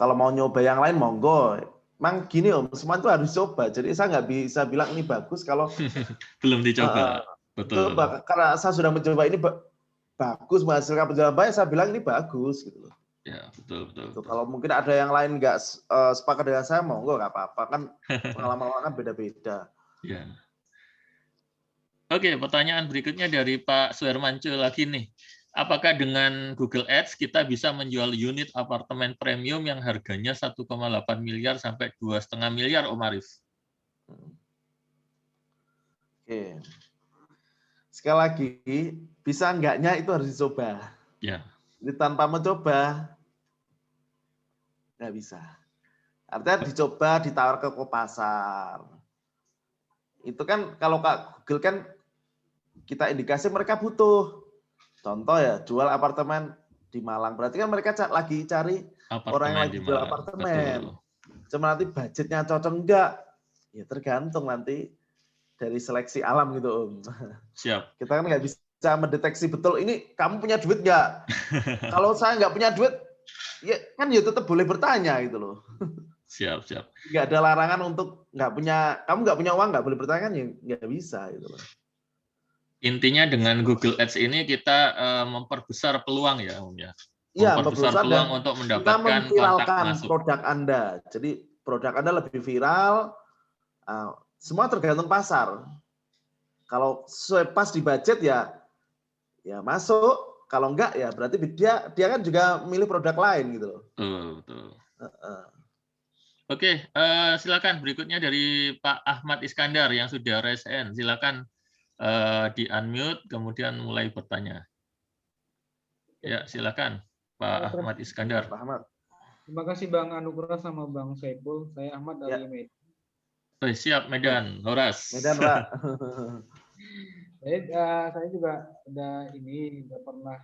Kalau mau nyoba yang lain, monggo. Emang gini Om, semua itu harus coba. Jadi saya nggak bisa bilang ini bagus kalau belum dicoba. Betul. Coba, karena saya sudah mencoba ini bagus, menghasilkan penjualan banyak, saya bilang ini bagus gitu loh. Ya, betul. Kalau mungkin ada yang lain nggak sepakat dengan saya, monggo nggak apa-apa. Kan pengalaman orang kan beda-beda. Ya. Oke, pertanyaan berikutnya dari Pak Suhermanco lagi nih. Apakah dengan Google Ads kita bisa menjual unit apartemen premium yang harganya 1,8 miliar sampai 2,5 miliar, Om Arif? Oke. Sekali lagi, bisa enggaknya itu harus dicoba. Ya. Jadi tanpa mencoba, nggak bisa. Artinya dicoba, ditawar ke pasar. Itu kan kalau Google kan kita indikasi mereka butuh. Contoh ya, jual apartemen di Malang. Berarti kan mereka lagi cari orang yang lagi jual apartemen. Betul. Cuma nanti budgetnya cocok enggak? Ya tergantung nanti dari seleksi alam gitu Om. Siap. Kita kan nggak bisa mendeteksi betul ini kamu punya duit nggak? Kalau saya nggak punya duit, ya kan ya tetap boleh bertanya gitu loh. Siap. Nggak ada larangan untuk kamu nggak punya uang nggak boleh bertanya kan ya nggak bisa gitu loh. Intinya dengan Google Ads ini kita memperbesar peluang ya Om ya. Iya, memperbesar peluang untuk mendapatkan kontak masuk produk Anda. Jadi produk Anda lebih viral. Semua tergantung pasar. Kalau pas di budget ya masuk. Kalau enggak ya berarti dia kan juga milih produk lain gitu loh. Betul. Oke, silakan berikutnya dari Pak Ahmad Iskandar yang sudah raise hand. Silakan di unmute kemudian mulai bertanya. Ya, silakan Pak Ahmad Iskandar. Pak Ahmad. Terima kasih Bang Anugrah sama Bang Saiful. Saya Ahmad dari Medan. Siap Medan, Horas. Medan, Pak. Saya juga udah pernah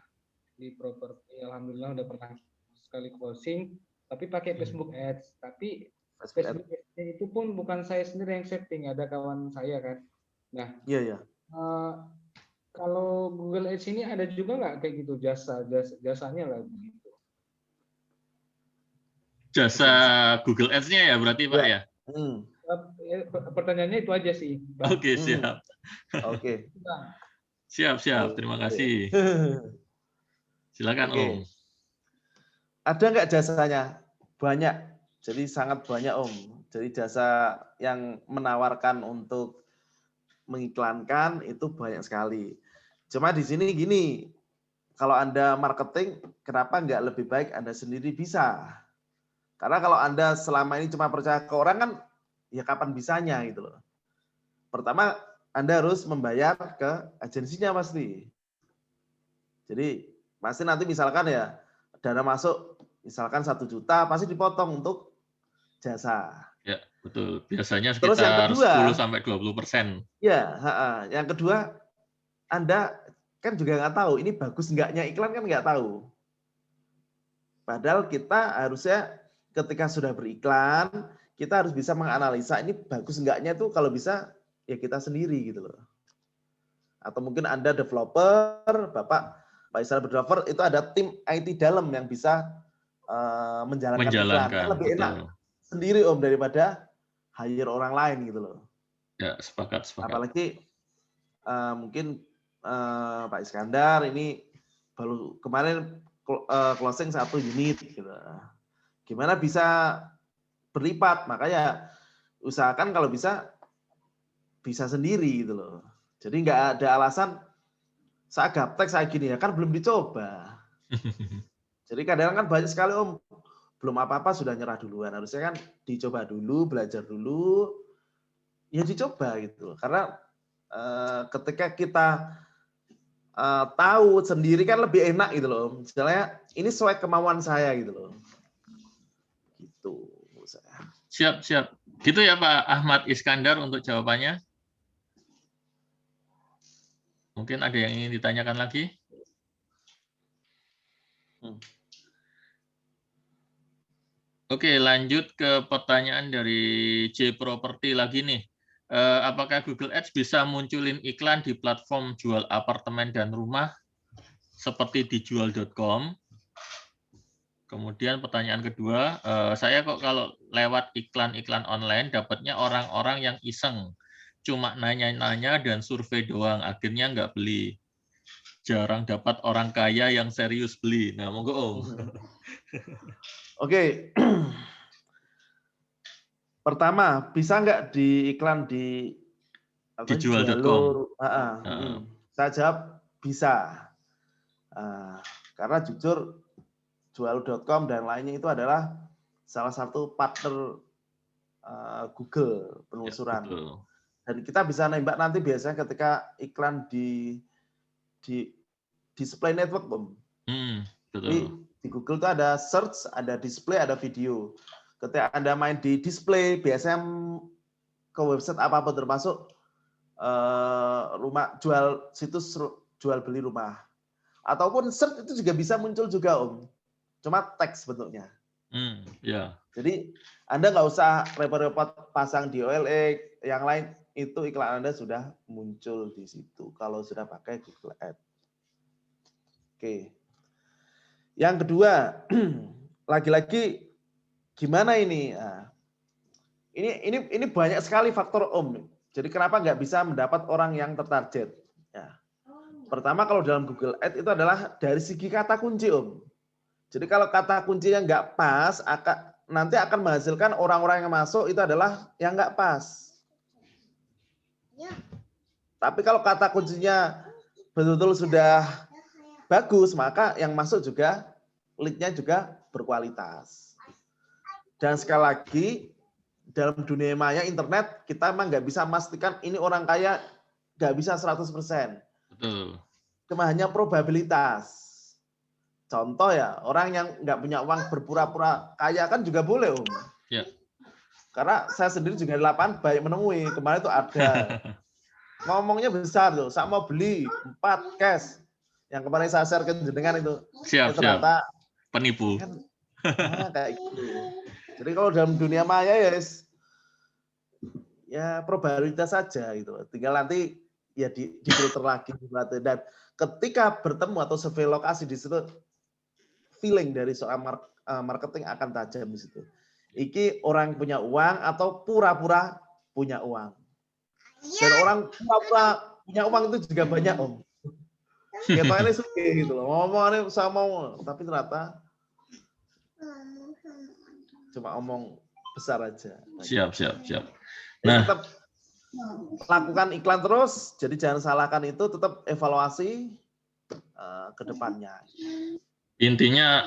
di properti, alhamdulillah udah pernah sekali closing, tapi pakai Facebook Ads. Tapi Facebook Ads itu pun bukan saya sendiri yang setting, ada kawan saya kan. Nah, iya. Kalau Google Ads ini ada juga nggak kayak gitu jasanya lah begitu? Jasa Google Ads-nya ya berarti Pak ya? Pertanyaannya itu aja sih. Bang. Oke, siap. Oke. Siap. Terima kasih. Silakan Om. Ada nggak jasanya? Banyak. Jadi sangat banyak Om. Jadi jasa yang menawarkan untuk mengiklankan itu banyak sekali. Cuma di sini gini, kalau Anda marketing, kenapa nggak lebih baik Anda sendiri bisa? Karena kalau Anda selama ini cuma percaya ke orang kan, ya kapan bisanya gitu loh. Pertama, Anda harus membayar ke agensinya pasti. Jadi pasti nanti misalkan ya dana masuk Misalkan 1 juta pasti dipotong untuk jasa. Ya, betul. Biasanya Terus yang sekitar kedua, 10-20%. Ya, yang kedua, Anda kan juga nggak tahu ini bagus nggaknya iklan kan nggak tahu. Padahal kita harusnya ketika sudah beriklan, kita harus bisa menganalisa ini bagus nggaknya tuh kalau bisa ya kita sendiri gitu loh. Atau mungkin Anda developer, Bapak Isal developer, itu ada tim IT dalam yang bisa menjalankan iklan. Kan lebih betul. enak sendiri Om daripada hire orang lain gitu loh. Ya, sepakat. Apalagi mungkin Pak Iskandar ini baru kemarin closing 1 unit gitu. Gimana bisa berlipat? Makanya usahakan kalau bisa sendiri gitu loh. Jadi nggak ada alasan saya gaptek saya gini ya kan belum dicoba. Jadi kadang kan banyak sekali Om belum apa-apa sudah nyerah duluan. Harusnya kan dicoba dulu, belajar dulu, ya dicoba gitu loh. Karena ketika kita tahu sendiri kan lebih enak gitu loh. Misalnya ini sesuai kemauan saya gitu loh. Gitu. Siap. Gitu ya Pak Ahmad Iskandar untuk jawabannya. Mungkin ada yang ingin ditanyakan lagi? Oke, lanjut ke pertanyaan dari J Property lagi nih. Apakah Google Ads bisa munculin iklan di platform jual apartemen dan rumah seperti di jual.com? Kemudian pertanyaan kedua, saya kok kalau lewat iklan-iklan online dapatnya orang-orang yang iseng, cuma nanya-nanya dan survei doang, akhirnya nggak beli. Jarang dapat orang kaya yang serius beli. Nah, monggo Om. Oke. Pertama, bisa nggak di iklan di jual.com? Saya jawab bisa. Karena jujur jual.com dan lainnya itu adalah salah satu partner Google penelusuran. Ya, dan kita bisa nembak nanti biasanya ketika iklan di display network, Om. Jadi di Google itu ada search, ada display, ada video. Ketika Anda main di display, biasanya ke website apapun termasuk rumah jual, situs jual beli rumah. Ataupun search itu juga bisa muncul juga, Om. Cuma teks bentuknya. Jadi Anda nggak usah repot-repot pasang di OLX, yang lain itu iklan Anda sudah muncul di situ kalau sudah pakai Google Ads. Oke. Yang kedua, lagi-lagi gimana ini? Nah, ini banyak sekali faktor Om. Jadi kenapa nggak bisa mendapat orang yang tertarget? Ya. Pertama kalau dalam Google Ads itu adalah dari segi kata kunci Om. Jadi kalau kata kuncinya nggak pas, nanti akan menghasilkan orang-orang yang masuk itu adalah yang nggak pas. Ya. Tapi kalau kata kuncinya betul-betul sudah bagus, maka yang masuk juga lead-nya juga berkualitas. Dan sekali lagi, dalam dunia maya internet, kita memang nggak bisa memastikan ini orang kaya, nggak bisa 100%. Betul. Cuma hanya probabilitas. Contoh ya, orang yang nggak punya uang berpura-pura kaya kan juga boleh, Om. Ya. Karena saya sendiri juga di lapangan banyak menemui. Kemarin itu ada. Ngomongnya besar loh, saya mau beli 4 cash. Yang kemarin saya share ke jenengan itu. Siap. Penipu. Kan, kayak gitu. Jadi kalau dalam dunia maya ya probabilitas saja gitu. Tinggal nanti ya difilter lagi. Dan ketika bertemu atau survei lokasi di situ, feeling dari soal marketing akan tajam di situ. Iki orang punya uang atau pura-pura punya uang. Dan orang pura-pura punya uang itu juga banyak, Om. Ketoknya suke gitu loh. Ngomongnya sama mau, tapi ternyata cuma omong besar aja. Siap. Nah, tetap lakukan iklan terus, jadi jangan salahkan itu, tetap evaluasi ke depannya. Intinya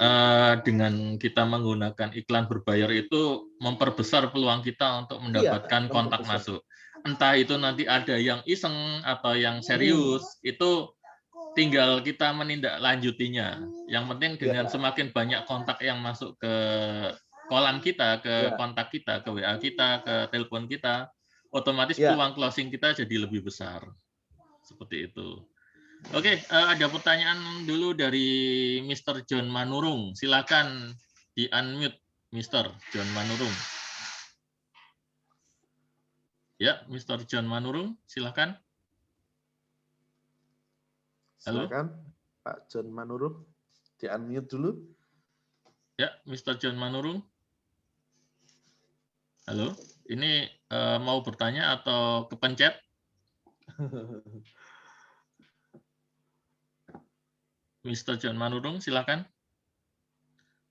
dengan kita menggunakan iklan berbayar itu memperbesar peluang kita untuk mendapatkan kontak masuk. Entah itu nanti ada yang iseng atau yang serius, itu tinggal kita menindaklanjutinya. Yang penting dengan semakin banyak kontak yang masuk ke kolam kita, ke kontak kita, ke WA kita, ke telepon kita, otomatis peluang closing kita jadi lebih besar. Seperti itu. Oke, ada pertanyaan dulu dari Mr. John Manurung. Silakan di-unmute, Mr. John Manurung. Ya, Mr. John Manurung, silakan. Halo. Silakan, Pak John Manurung, di-unmute dulu. Ya, Mr. John Manurung. Halo, ini mau bertanya atau kepencet? Mr. John Manurung, silakan.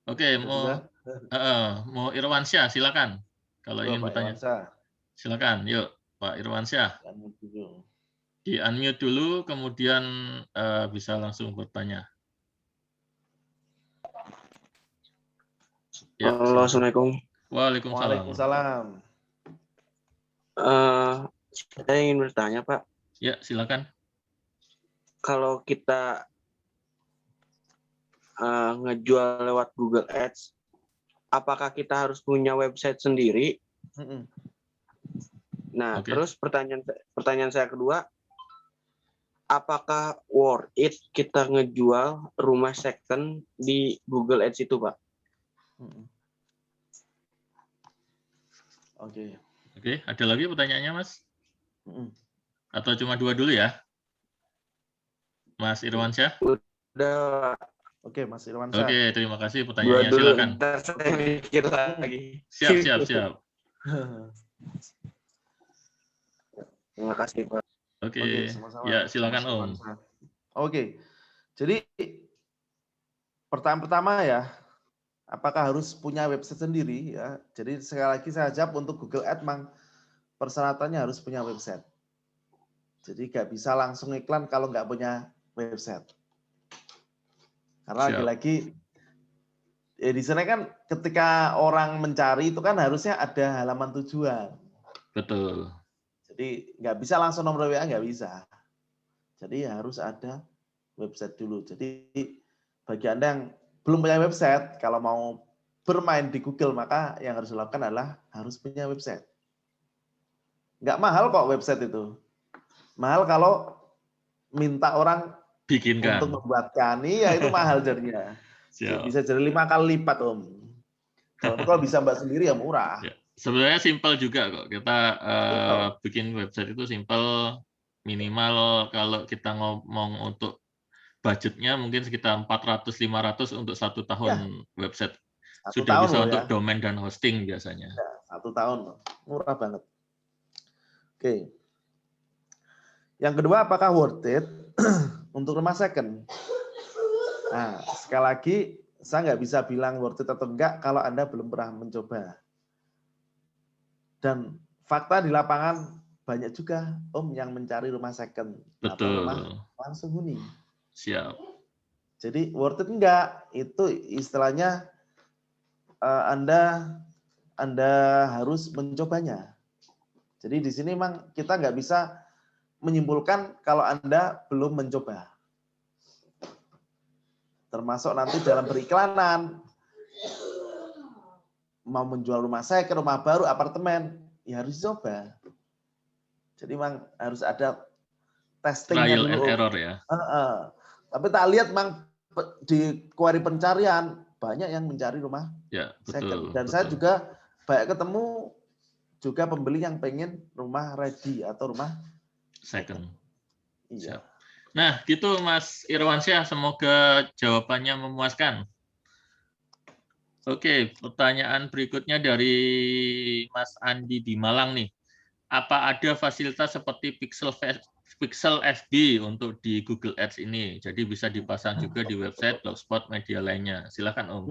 Oke, mau Irwansyah, silakan. Kalau ingin bertanya. Silakan, yuk Pak Irwansyah. Di-unmute dulu, kemudian bisa langsung bertanya. Ya, halo, Assalamualaikum. Waalaikumsalam. Saya ingin bertanya, Pak. Ya, silakan. Kalau kita ngejual lewat Google Ads, apakah kita harus punya website sendiri? Nah, terus pertanyaan saya kedua, apakah worth it kita ngejual rumah second di Google Ads itu, Pak? Oke, ada lagi pertanyaannya, Mas? Atau cuma dua dulu ya? Mas Irwansyah? Udah. Oke, Mas Irwansyah. Oke, terima kasih pertanyaannya. Silakan. Saya mikir lagi. Siap. Terima kasih, Pak. Oke, ya silakan Om. Oke, jadi pertama ya, apakah harus punya website sendiri ya? Jadi sekali lagi saya jawab, untuk Google Ads memang persyaratannya harus punya website. Jadi nggak bisa langsung iklan kalau nggak punya website. Karena lagi-lagi di sana kan ketika orang mencari itu kan harusnya ada halaman tujuan. Betul. Jadi nggak bisa langsung nomor WA, nggak bisa. Jadi harus ada website dulu. Jadi bagi Anda yang belum punya website, kalau mau bermain di Google, maka yang harus dilakukan adalah harus punya website. Nggak mahal kok website itu. Mahal kalau minta orang bikinkan untuk membuatkan, ya itu mahal jadinya. Bisa jadi 5 kali lipat, Om. Kalau bisa Mbak sendiri ya murah. Ya. Sebenarnya simpel juga kok. Kita bikin website itu simpel, minimal kalau kita ngomong untuk budgetnya mungkin sekitar 400-500 untuk 1 tahun website. Sudah bisa untuk domain dan hosting biasanya. Ya, 1 tahun, murah banget. Oke. Yang kedua, apakah worth it untuk rumah second? Nah, sekali lagi saya nggak bisa bilang worth it atau enggak kalau Anda belum pernah mencoba. Dan fakta di lapangan banyak juga Om yang mencari rumah second. Betul. Atau rumah langsung huni. Siap. Jadi worth it enggak? Itu istilahnya Anda harus mencobanya. Jadi di sini memang kita nggak bisa menyimpulkan kalau Anda belum mencoba. Termasuk nanti dalam periklanan, mau menjual rumah second, rumah baru, apartemen, ya harus dicoba. Jadi memang harus ada testingnya dulu. Trial and error ya. Tapi tak lihat memang di query pencarian banyak yang mencari rumah second. Dan saya juga banyak ketemu juga pembeli yang pengen rumah ready atau rumah second. Iya. Nah, gitu Mas Irwansyah, semoga jawabannya memuaskan. Oke, pertanyaan berikutnya dari Mas Andi di Malang nih. Apa ada fasilitas seperti Pixel FB untuk di Google Ads ini? Jadi bisa dipasang juga di website, blogspot, media lainnya. Silakan Om.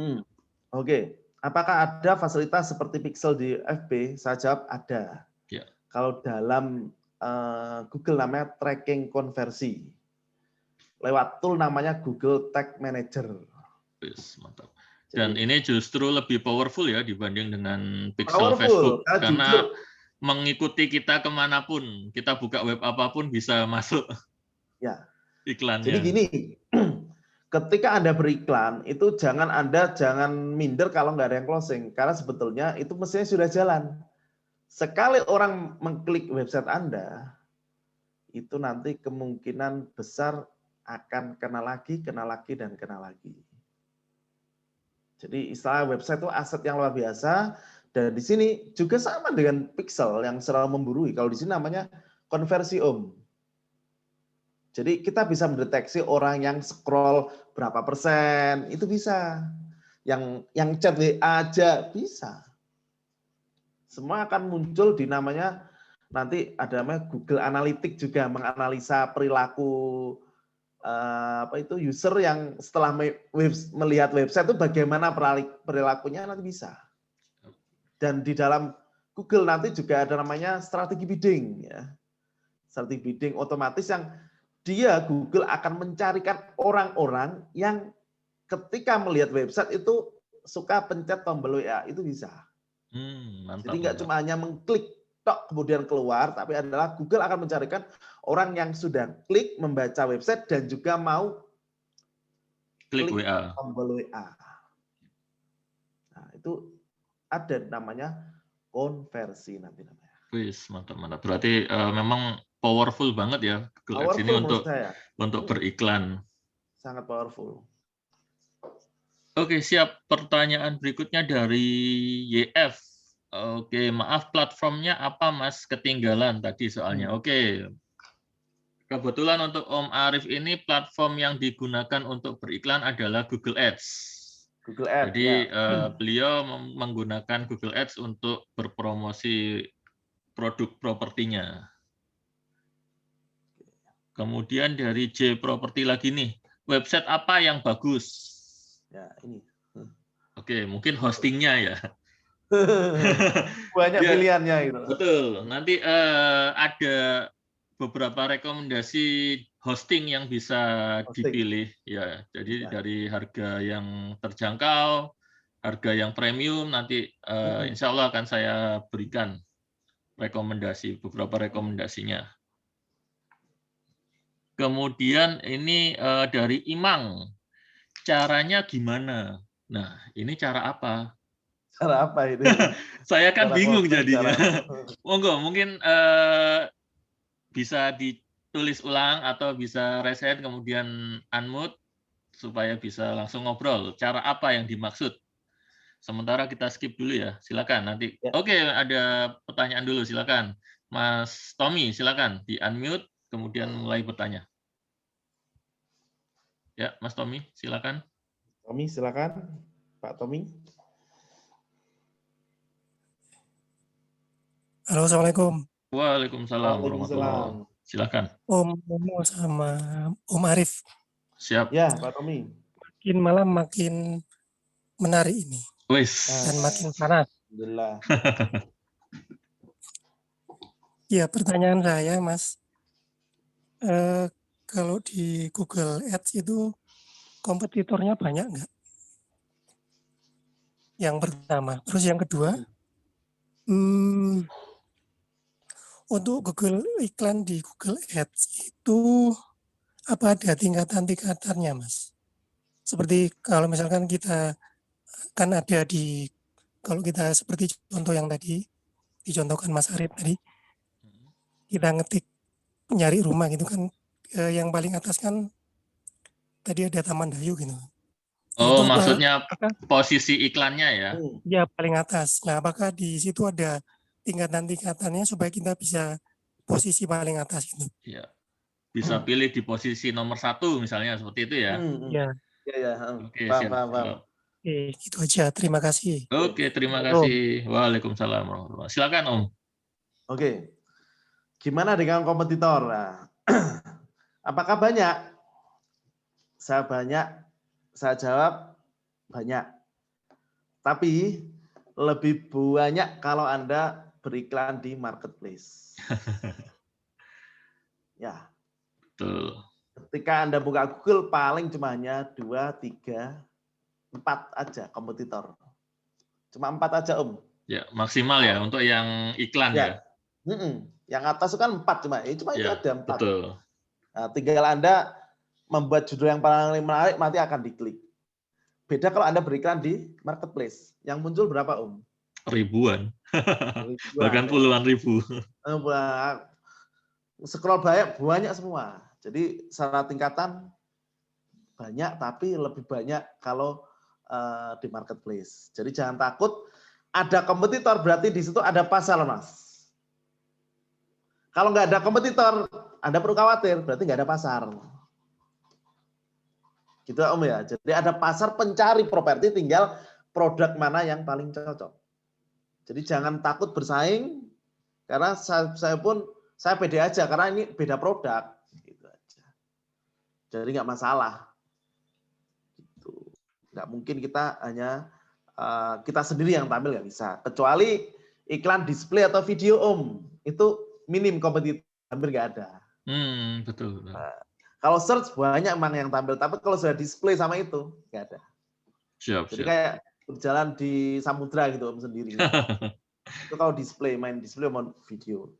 Oke. Apakah ada fasilitas seperti Pixel di FB? Saya jawab ada. Ya. Kalau dalam Google namanya tracking konversi. Lewat tool namanya Google Tag Manager. Mantap. Dan ini justru lebih powerful ya dibanding dengan Pixel Facebook. Karena mengikuti kita kemanapun. Kita buka web apapun bisa masuk. Ya. iklannya. Jadi gini, ketika Anda beriklan, itu jangan minder kalau nggak ada yang closing. Karena sebetulnya itu mestinya sudah jalan. Sekali orang mengklik website Anda, itu nanti kemungkinan besar akan kena lagi, dan kena lagi. Jadi istilah website itu aset yang luar biasa. Dan di sini juga sama dengan pixel yang selalu memburui. Kalau di sini namanya konversi Om. Jadi kita bisa mendeteksi orang yang scroll berapa persen, itu bisa. Yang chat WA aja bisa. Semua akan muncul di namanya, nanti ada namanya Google Analytics juga, menganalisa perilaku user yang setelah melihat website itu bagaimana perilakunya nanti bisa. Dan di dalam Google nanti juga ada namanya strategi bidding. Ya. Strategi bidding otomatis yang Google akan mencarikan orang-orang yang ketika melihat website itu suka pencet tombol WA, itu bisa. Mantap, jadi nggak cuma hanya mengklik tok kemudian keluar, tapi adalah Google akan mencarikan orang yang sudah klik membaca website dan juga mau klik WA. Tombol WA. Nah, itu ada namanya konversi nanti namanya. Wis, mantap. Berarti memang powerful banget ya Google Ads ini untuk beriklan. Sangat powerful. Oke, siap. Pertanyaan berikutnya dari YF. Oke, maaf platformnya apa Mas? Ketinggalan tadi soalnya. Oke. Kebetulan untuk Om Arif ini platform yang digunakan untuk beriklan adalah Google Ads. Google Ads. Jadi beliau menggunakan Google Ads untuk berpromosi produk propertinya. Kemudian dari J Property lagi nih, website apa yang bagus? Ya, ini. Oke, mungkin hostingnya ya. Banyak ya, pilihannya gitu. Betul. Nanti ada beberapa rekomendasi hosting yang bisa dipilih ya. Jadi dari harga yang terjangkau, harga yang premium nanti insya Allah akan saya berikan beberapa rekomendasinya. Kemudian ini dari Imang, caranya gimana? Nah, ini cara apa? Cara apa ini? Saya kan bingung jadinya. Monggo, mungkin bisa ditulis ulang atau bisa reset kemudian unmute supaya bisa langsung ngobrol. Cara apa yang dimaksud? Sementara kita skip dulu ya. Silakan nanti. Ya. Oke, ada pertanyaan dulu. Silakan, Mas Tommy. Silakan di unmute kemudian mulai bertanya. Ya, Mas Tommy, silakan. Tommy, silakan. Pak Tommy. Halo, Assalamualaikum. Waalaikumsalam warahmatullahi. Silakan. Om Momo sama Om Arif. Siap. Ya, Pak Tommy. Makin menarik ini. Wis. Dan makin panas. Alhamdulillah. Ya, pertanyaan saya, Mas. Kalau di Google Ads itu kompetitornya banyak nggak? Yang pertama. Terus yang kedua, untuk Google iklan di Google Ads itu apa ada tingkatan-tingkatannya, Mas? Seperti kalau misalkan kita kan ada kalau kita seperti contoh yang tadi dicontohkan Mas Arif tadi, kita ngetik nyari rumah gitu kan, yang paling atas kan tadi ada Taman Dayu gitu. Oh, maksudnya posisi iklannya ya? Ya, paling atas. Nah, apakah di situ ada tingkatan-tingkatannya supaya kita bisa posisi paling atas gitu? Iya. Bisa pilih di posisi nomor 1 misalnya seperti itu ya? Ya. Ya. Oke, paham. Oke, gitu aja. Terima kasih. Oke, terima kasih. Waalaikumsalam warahmatullahi wabarakatuh. Silakan, Om. Oke. Gimana dengan kompetitor? Nah, apakah banyak? Saya jawab banyak. Tapi lebih banyak kalau Anda beriklan di marketplace. Ya. Betul. Ketika Anda buka Google paling cuma hanya 2, 3, 4 aja kompetitor. Cuma 4 aja, Om. Ya, maksimal ya untuk yang iklan ya. Yang atas itu kan 4 cuma. Itu ya, ada 4. Betul. Nah, tinggal Anda membuat judul yang paling menarik, nanti akan diklik. Beda kalau Anda beriklan di marketplace. Yang muncul berapa, Om? Ribuan. Ribuan, Bahkan ya. puluhan ribu. Scroll banyak semua. Jadi secara tingkatan banyak, tapi lebih banyak kalau di marketplace. Jadi jangan takut. Ada kompetitor berarti di situ ada pasar, Mas. Kalau nggak ada kompetitor, Anda perlu khawatir, berarti nggak ada pasar. Gitu Om ya. Jadi ada pasar pencari properti, tinggal produk mana yang paling cocok. Jadi jangan takut bersaing, karena saya pede aja, karena ini beda produk. Gitu aja. Jadi nggak masalah. Gitu. Nggak mungkin kita hanya kita sendiri yang tampil, nggak bisa. Kecuali iklan display atau video Om, itu minim kompetitor, hampir nggak ada. Betul. Kalau search banyak emang yang tampil, tapi kalau sudah display sama itu nggak ada. Jadi kayak berjalan di samudra gitu Om sendiri. Itu kalau display, main display mau video.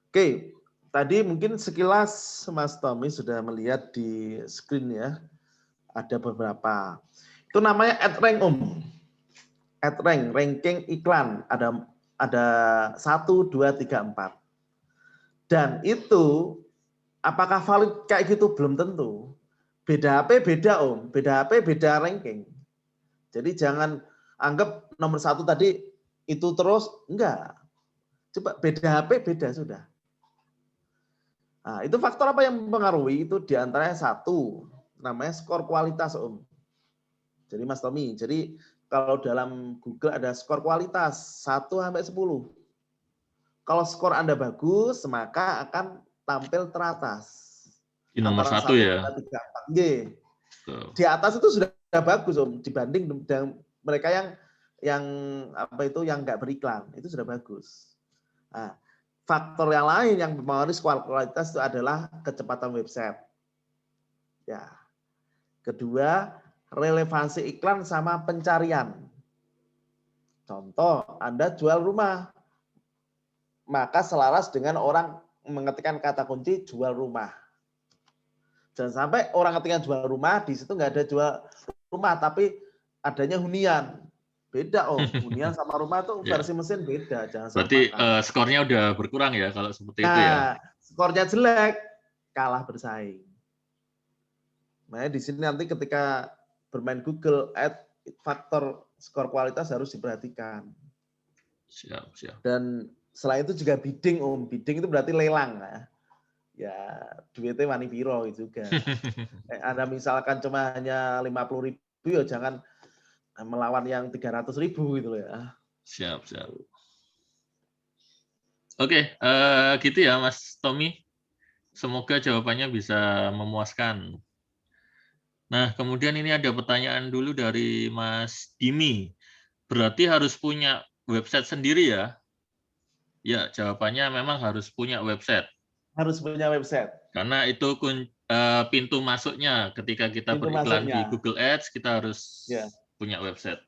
Oke, tadi mungkin sekilas Mas Tommy sudah melihat di screen ya. Ada beberapa. Itu namanya AdRank Om. AdRank, ranking iklan. Ada 1, 2, 3, 4. Dan itu apakah valid kayak gitu? Belum tentu. Beda HP beda Om. Beda HP beda ranking. Jadi jangan anggap nomor 1 tadi itu terus. Enggak. Coba beda HP beda sudah. Nah, itu faktor apa yang mempengaruhi? Itu diantaranya 1. Namanya skor kualitas Om. Jadi Mas Tommy, jadi kalau dalam Google ada skor kualitas 1 sampai 10. Kalau skor Anda bagus, maka akan tampil teratas. Di nomor 1 ya. 2, 3, 4. Di atas itu sudah bagus Om, dibanding dengan mereka yang nggak beriklan, itu sudah bagus. Nah, faktor yang lain yang mempengaruhi skor kualitas itu adalah kecepatan website. Ya. Kedua, relevansi iklan sama pencarian. Contoh, Anda jual rumah, maka selaras dengan orang mengetikkan kata kunci jual rumah. Jangan sampai orang ketikkan jual rumah, di situ nggak ada jual rumah, tapi adanya hunian. Beda Om, hunian sama rumah itu versi mesin beda. Jangan berarti skornya udah berkurang ya kalau seperti itu ya. Skornya jelek, kalah bersaing. Nah, di sini nanti ketika bermain Google Ads, faktor skor kualitas harus diperhatikan. Siap. Dan selain itu juga bidding Om. Bidding itu berarti lelang ya. Ya, duitnya wani piro juga. Anda misalkan cuma hanya 50.000, ya jangan melawan yang 300.000 gitu ya. Siap. Oke, gitu ya Mas Tommy. Semoga jawabannya bisa memuaskan. Nah, kemudian ini ada pertanyaan dulu dari Mas Dimi. Berarti harus punya website sendiri ya? Ya, jawabannya memang harus punya website. Harus punya website. Karena itu pintu masuknya ketika kita beriklan di Google Ads, kita harus punya website.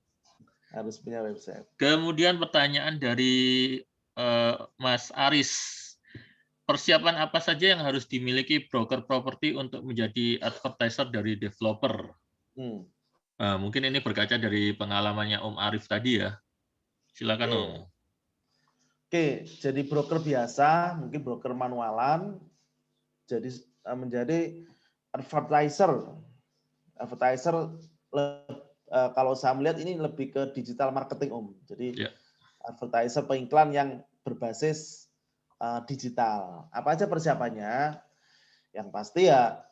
Harus punya website. Kemudian pertanyaan dari Mas Aris. Persiapan apa saja yang harus dimiliki broker properti untuk menjadi advertiser dari developer? Nah, mungkin ini berkaca dari pengalamannya Om Arif tadi ya. Silakan Om. Oke, jadi broker biasa, mungkin broker manualan, jadi menjadi advertiser. Advertiser kalau saya melihat ini lebih ke digital marketing Om. Jadi advertiser pengiklan yang berbasis digital. Apa aja persiapannya? Yang pasti ya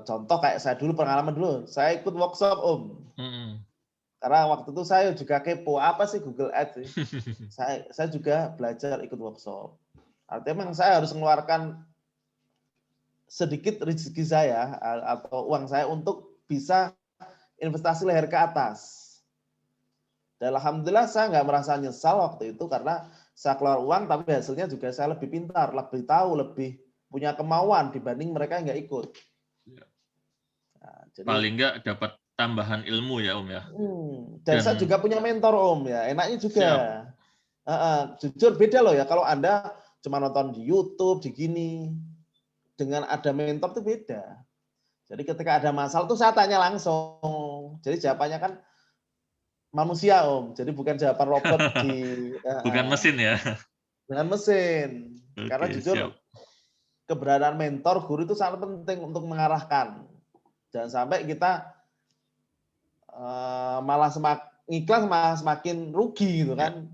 contoh kayak saya dulu, pengalaman dulu, saya ikut workshop Om. Karena waktu itu saya juga kepo, apa sih Google Ads? Saya juga belajar ikut workshop. Artinya memang saya harus mengeluarkan sedikit rezeki saya atau uang saya untuk bisa investasi leher ke atas. Dan alhamdulillah saya nggak merasa nyesal waktu itu karena saya keluar uang, tapi hasilnya juga saya lebih pintar, lebih tahu, lebih punya kemauan dibanding mereka yang nggak ikut. Nah, jadi, paling nggak dapat tambahan ilmu ya Om ya. Dan saya juga punya mentor Om ya, enaknya juga. Jujur beda loh ya kalau Anda cuma nonton di YouTube, di gini. dengan ada mentor itu beda. Jadi ketika ada masalah tuh saya tanya langsung. Jadi jawabannya kan manusia Om. Jadi bukan jawaban robot bukan mesin ya. dengan mesin. Karena Oke, jujur siap. keberadaan mentor guru itu sangat penting untuk mengarahkan. Jangan sampai kita malah ikhlas malah semakin rugi gitu kan.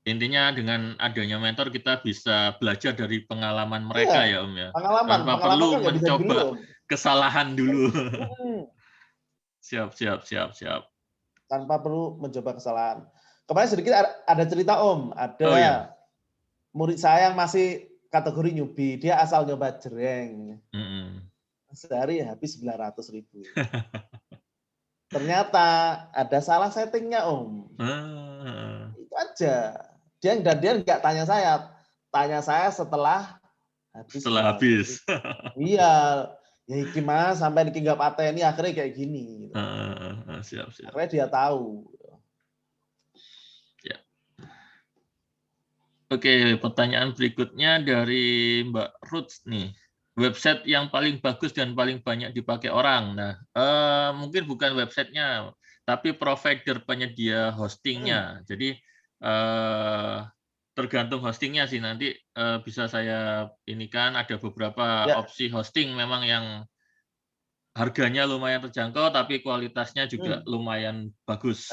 Intinya dengan adanya mentor kita bisa belajar dari pengalaman mereka ya Om ya. Pengalaman Tanpa perlu kan nggak bisa dibeli, mencoba Om. kesalahan dulu. Hmm. Siap. Tanpa perlu mencoba kesalahan. Kemarin sedikit ada cerita Om, ada Oh, iya. murid saya yang masih kategori newbie, dia asal nyoba jreng. Sehari habis 900.000. Ternyata ada salah settingnya Om. Itu aja. Dia nggak tanya saya setelah habis. Iya, ya gimana sampai iki nggak pateni akhirnya kayak gini. Siap. Akhirnya dia tahu. Ya. Oke, pertanyaan berikutnya dari Mbak Ruth nih. Website yang paling bagus dan paling banyak dipakai orang. Nah, mungkin bukan websitenya, tapi provider penyedia hostingnya. Jadi tergantung hostingnya sih. Nanti bisa saya inikan ada beberapa opsi hosting memang yang harganya lumayan terjangkau, tapi kualitasnya juga lumayan bagus.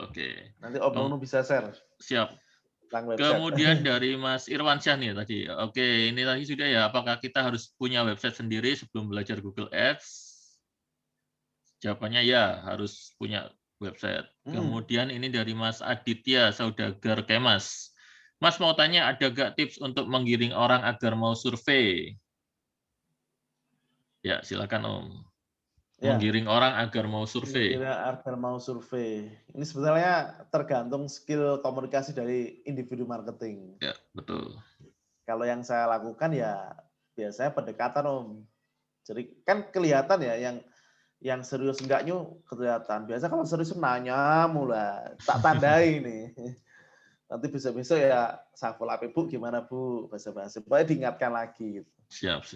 Oke. Nanti Om Nunu bisa share. Siap. Kemudian dari Mas Irwansyah nih tadi. Oke, ini tadi sudah ya. Apakah kita harus punya website sendiri sebelum belajar Google Ads? Jawabannya ya, harus punya website. Kemudian ini dari Mas Aditya, Saudagar Kemas. Mas mau tanya, ada gak tips untuk menggiring orang agar mau survei? Ya, silakan Om. Menggiring orang agar mau survei. Ini sebenarnya tergantung skill komunikasi dari individu marketing. Ya, betul. Kalau yang saya lakukan ya biasanya pendekatan Om. Jadi kan kelihatan ya yang serius enggaknya kelihatan. Biasa kalau serius nanya mulai tak tandai nih. Nanti besok-besok ya saya follow up Bu gimana Bu bahasa-bahasa. Supaya diingatkan lagi gitu. Siap.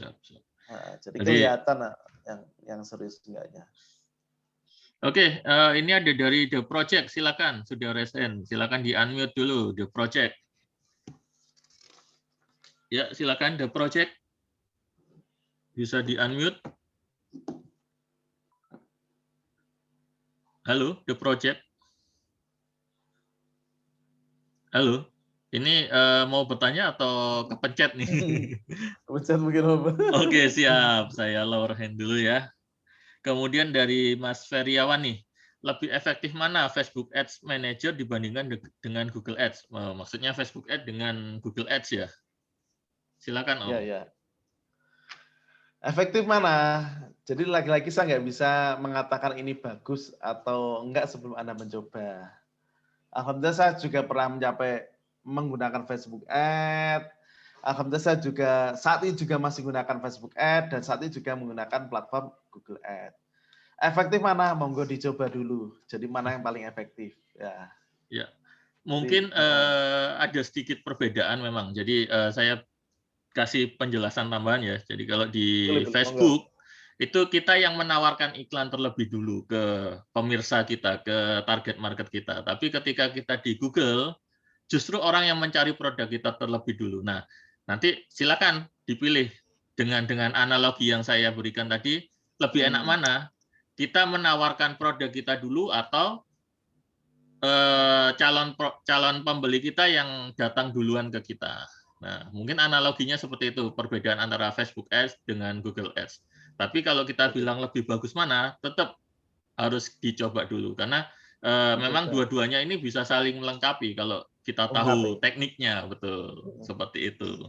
Nah, jadi kelihatan yang serius enggaknya. Oke, ini ada dari The Project, silakan. Sudah resen, silakan di-unmute dulu The Project. Ya, silakan The Project. Bisa di-unmute. Halo, The Project. Halo, ini mau bertanya atau kepencet nih? Kepencet mungkin Om. Oke, siap. Saya lower hand dulu ya. Kemudian dari Mas Feriawan nih, lebih efektif mana Facebook Ads Manager dibandingkan dengan Google Ads? Maksudnya Facebook Ads dengan Google Ads ya? Silakan Om. Ya. Efektif mana? Jadi lagi-lagi saya nggak bisa mengatakan ini bagus atau enggak sebelum Anda mencoba. Alhamdulillah saya juga pernah menggunakan Facebook Ads. Alhamdulillah saya juga saat ini juga masih menggunakan Facebook Ads dan saat ini juga menggunakan platform Google Ads. Efektif mana? Monggo dicoba dulu. Jadi mana yang paling efektif? Ya. Mungkin ada sedikit perbedaan memang. Jadi saya kasih penjelasan tambahan ya. Jadi kalau di Facebook itu kita yang menawarkan iklan terlebih dulu ke pemirsa kita, ke target market kita. Tapi ketika kita di Google, justru orang yang mencari produk kita terlebih dulu. Nah, nanti silakan dipilih dengan analogi yang saya berikan tadi, lebih enak mana? Kita menawarkan produk kita dulu atau calon pembeli kita yang datang duluan ke kita. Nah, mungkin analoginya seperti itu, perbedaan antara Facebook Ads dengan Google Ads. Tapi kalau kita bilang lebih bagus mana, tetap harus dicoba dulu. Karena memang dua-duanya ini bisa saling melengkapi kalau kita tahu tekniknya, betul. Seperti itu.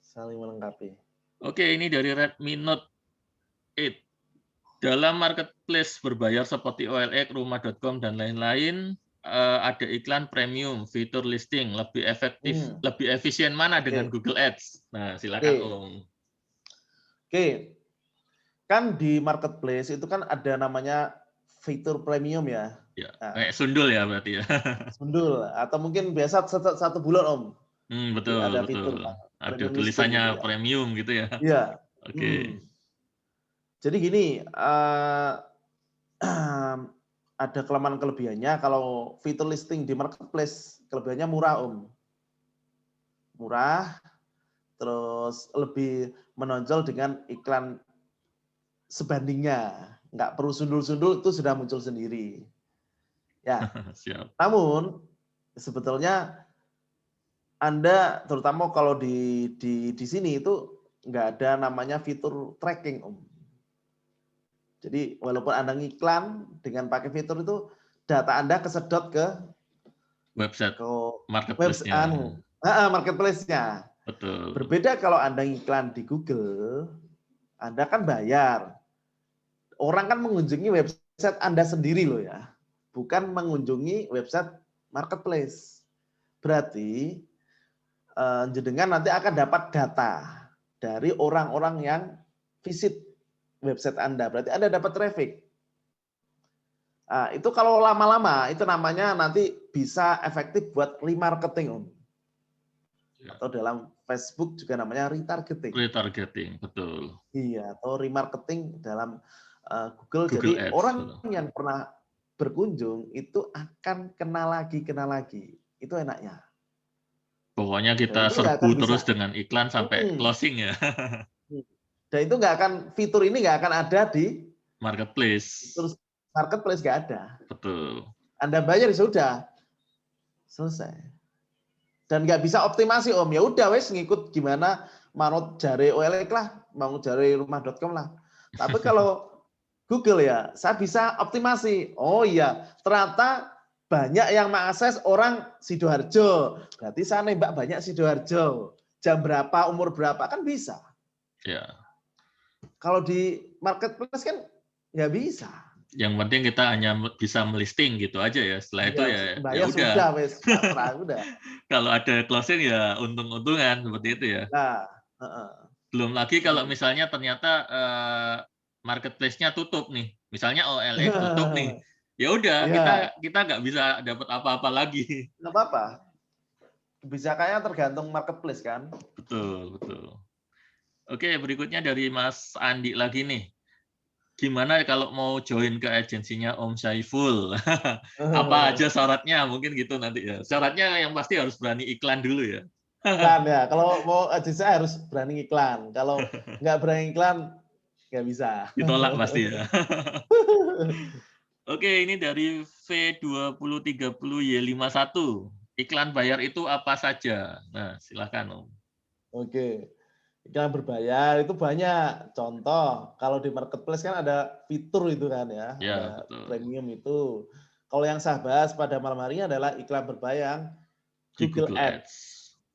Saling melengkapi. Oke, ini dari Redmi Note 8. Dalam marketplace berbayar seperti OLX, rumah.com, dan lain-lain, ada iklan premium, fitur listing, lebih efektif, lebih efisien mana dengan Google Ads? Nah, silakan Om. Oke, kan di marketplace itu kan ada namanya fitur premium ya. Kayak sundul ya berarti ya. Sundul, atau mungkin biasa satu bulan Om. Betul, ada betul. fitur. Ada Premium listing tulisannya gitu ya. premium gitu ya. Iya. Oke. Jadi gini, ada kelemahan kelebihannya. Kalau fitur listing di marketplace, kelebihannya murah, Om. Murah, terus lebih menonjol dengan iklan sebandingnya. Nggak perlu sundul-sundul, itu sudah muncul sendiri. Ya. Siap. Namun, sebetulnya Anda, terutama kalau di sini itu nggak ada namanya fitur tracking, Om. Jadi walaupun Anda ngiklan dengan pakai fitur itu, data Anda kesedot ke Website marketplace-nya. Marketplace-nya. Betul. Berbeda kalau Anda ngiklan di Google, Anda kan bayar. Orang kan mengunjungi website Anda sendiri loh ya, bukan mengunjungi website marketplace. Berarti jenengan nanti akan dapat data dari orang-orang yang visit website Anda. Berarti Anda dapat traffic. Nah, itu kalau lama-lama, itu namanya nanti bisa efektif buat remarketing, Om. Atau dalam Facebook juga namanya retargeting. Retargeting, betul. Iya, atau remarketing dalam Google. Google Jadi Ads, orang betul. yang pernah berkunjung itu akan kenal lagi. Itu enaknya. Pokoknya Dan kita itu nggak serbu akan terus bisa. dengan iklan sampai closing ya. Dan itu nggak akan, fitur ini nggak akan ada di Marketplace. terus marketplace, nggak ada. Betul. Anda bayar ya sudah, selesai. Dan nggak bisa optimasi, Om. Ya udah wes ngikut gimana manut jare OLX lah, mau jare rumah.com lah. Tapi kalau Google ya, saya bisa optimasi. Oh iya, ternyata banyak yang mengakses orang Sidoarjo. Berarti saya nembak banyak Sidoarjo. Jam berapa, umur berapa, kan bisa. Ya. Kalau di marketplace kan nggak bisa. Yang penting kita hanya bisa melisting gitu aja ya. Setelah itu ya bayar udah. sudah wes, udah. Kalau ada closing ya untung-untungan seperti itu ya. Nah, belum lagi kalau misalnya ternyata marketplace-nya tutup nih. Misalnya OLX tutup nih. Ya udah, kita nggak bisa dapat apa-apa lagi. Nggak apa-apa. Kebijakannya tergantung marketplace kan. Betul. Oke, berikutnya dari Mas Andi lagi nih. Gimana kalau mau join ke agensinya Om Saiful? Apa aja syaratnya? Mungkin gitu nanti ya. Syaratnya yang pasti harus berani iklan dulu ya. Iklan ya. Kalau mau agensi harus berani iklan. Kalau nggak berani iklan, nggak bisa. Ditolak pasti ya. Oke, ini dari V2030Y51. Iklan bayar itu apa saja? Nah, silakan Om. Oke. Iklan berbayar itu banyak. Contoh, kalau di marketplace kan ada fitur itu kan ya. Ya, ada betul. premium itu. Kalau yang saya bahas pada malam hari ini adalah iklan berbayar Google Ads.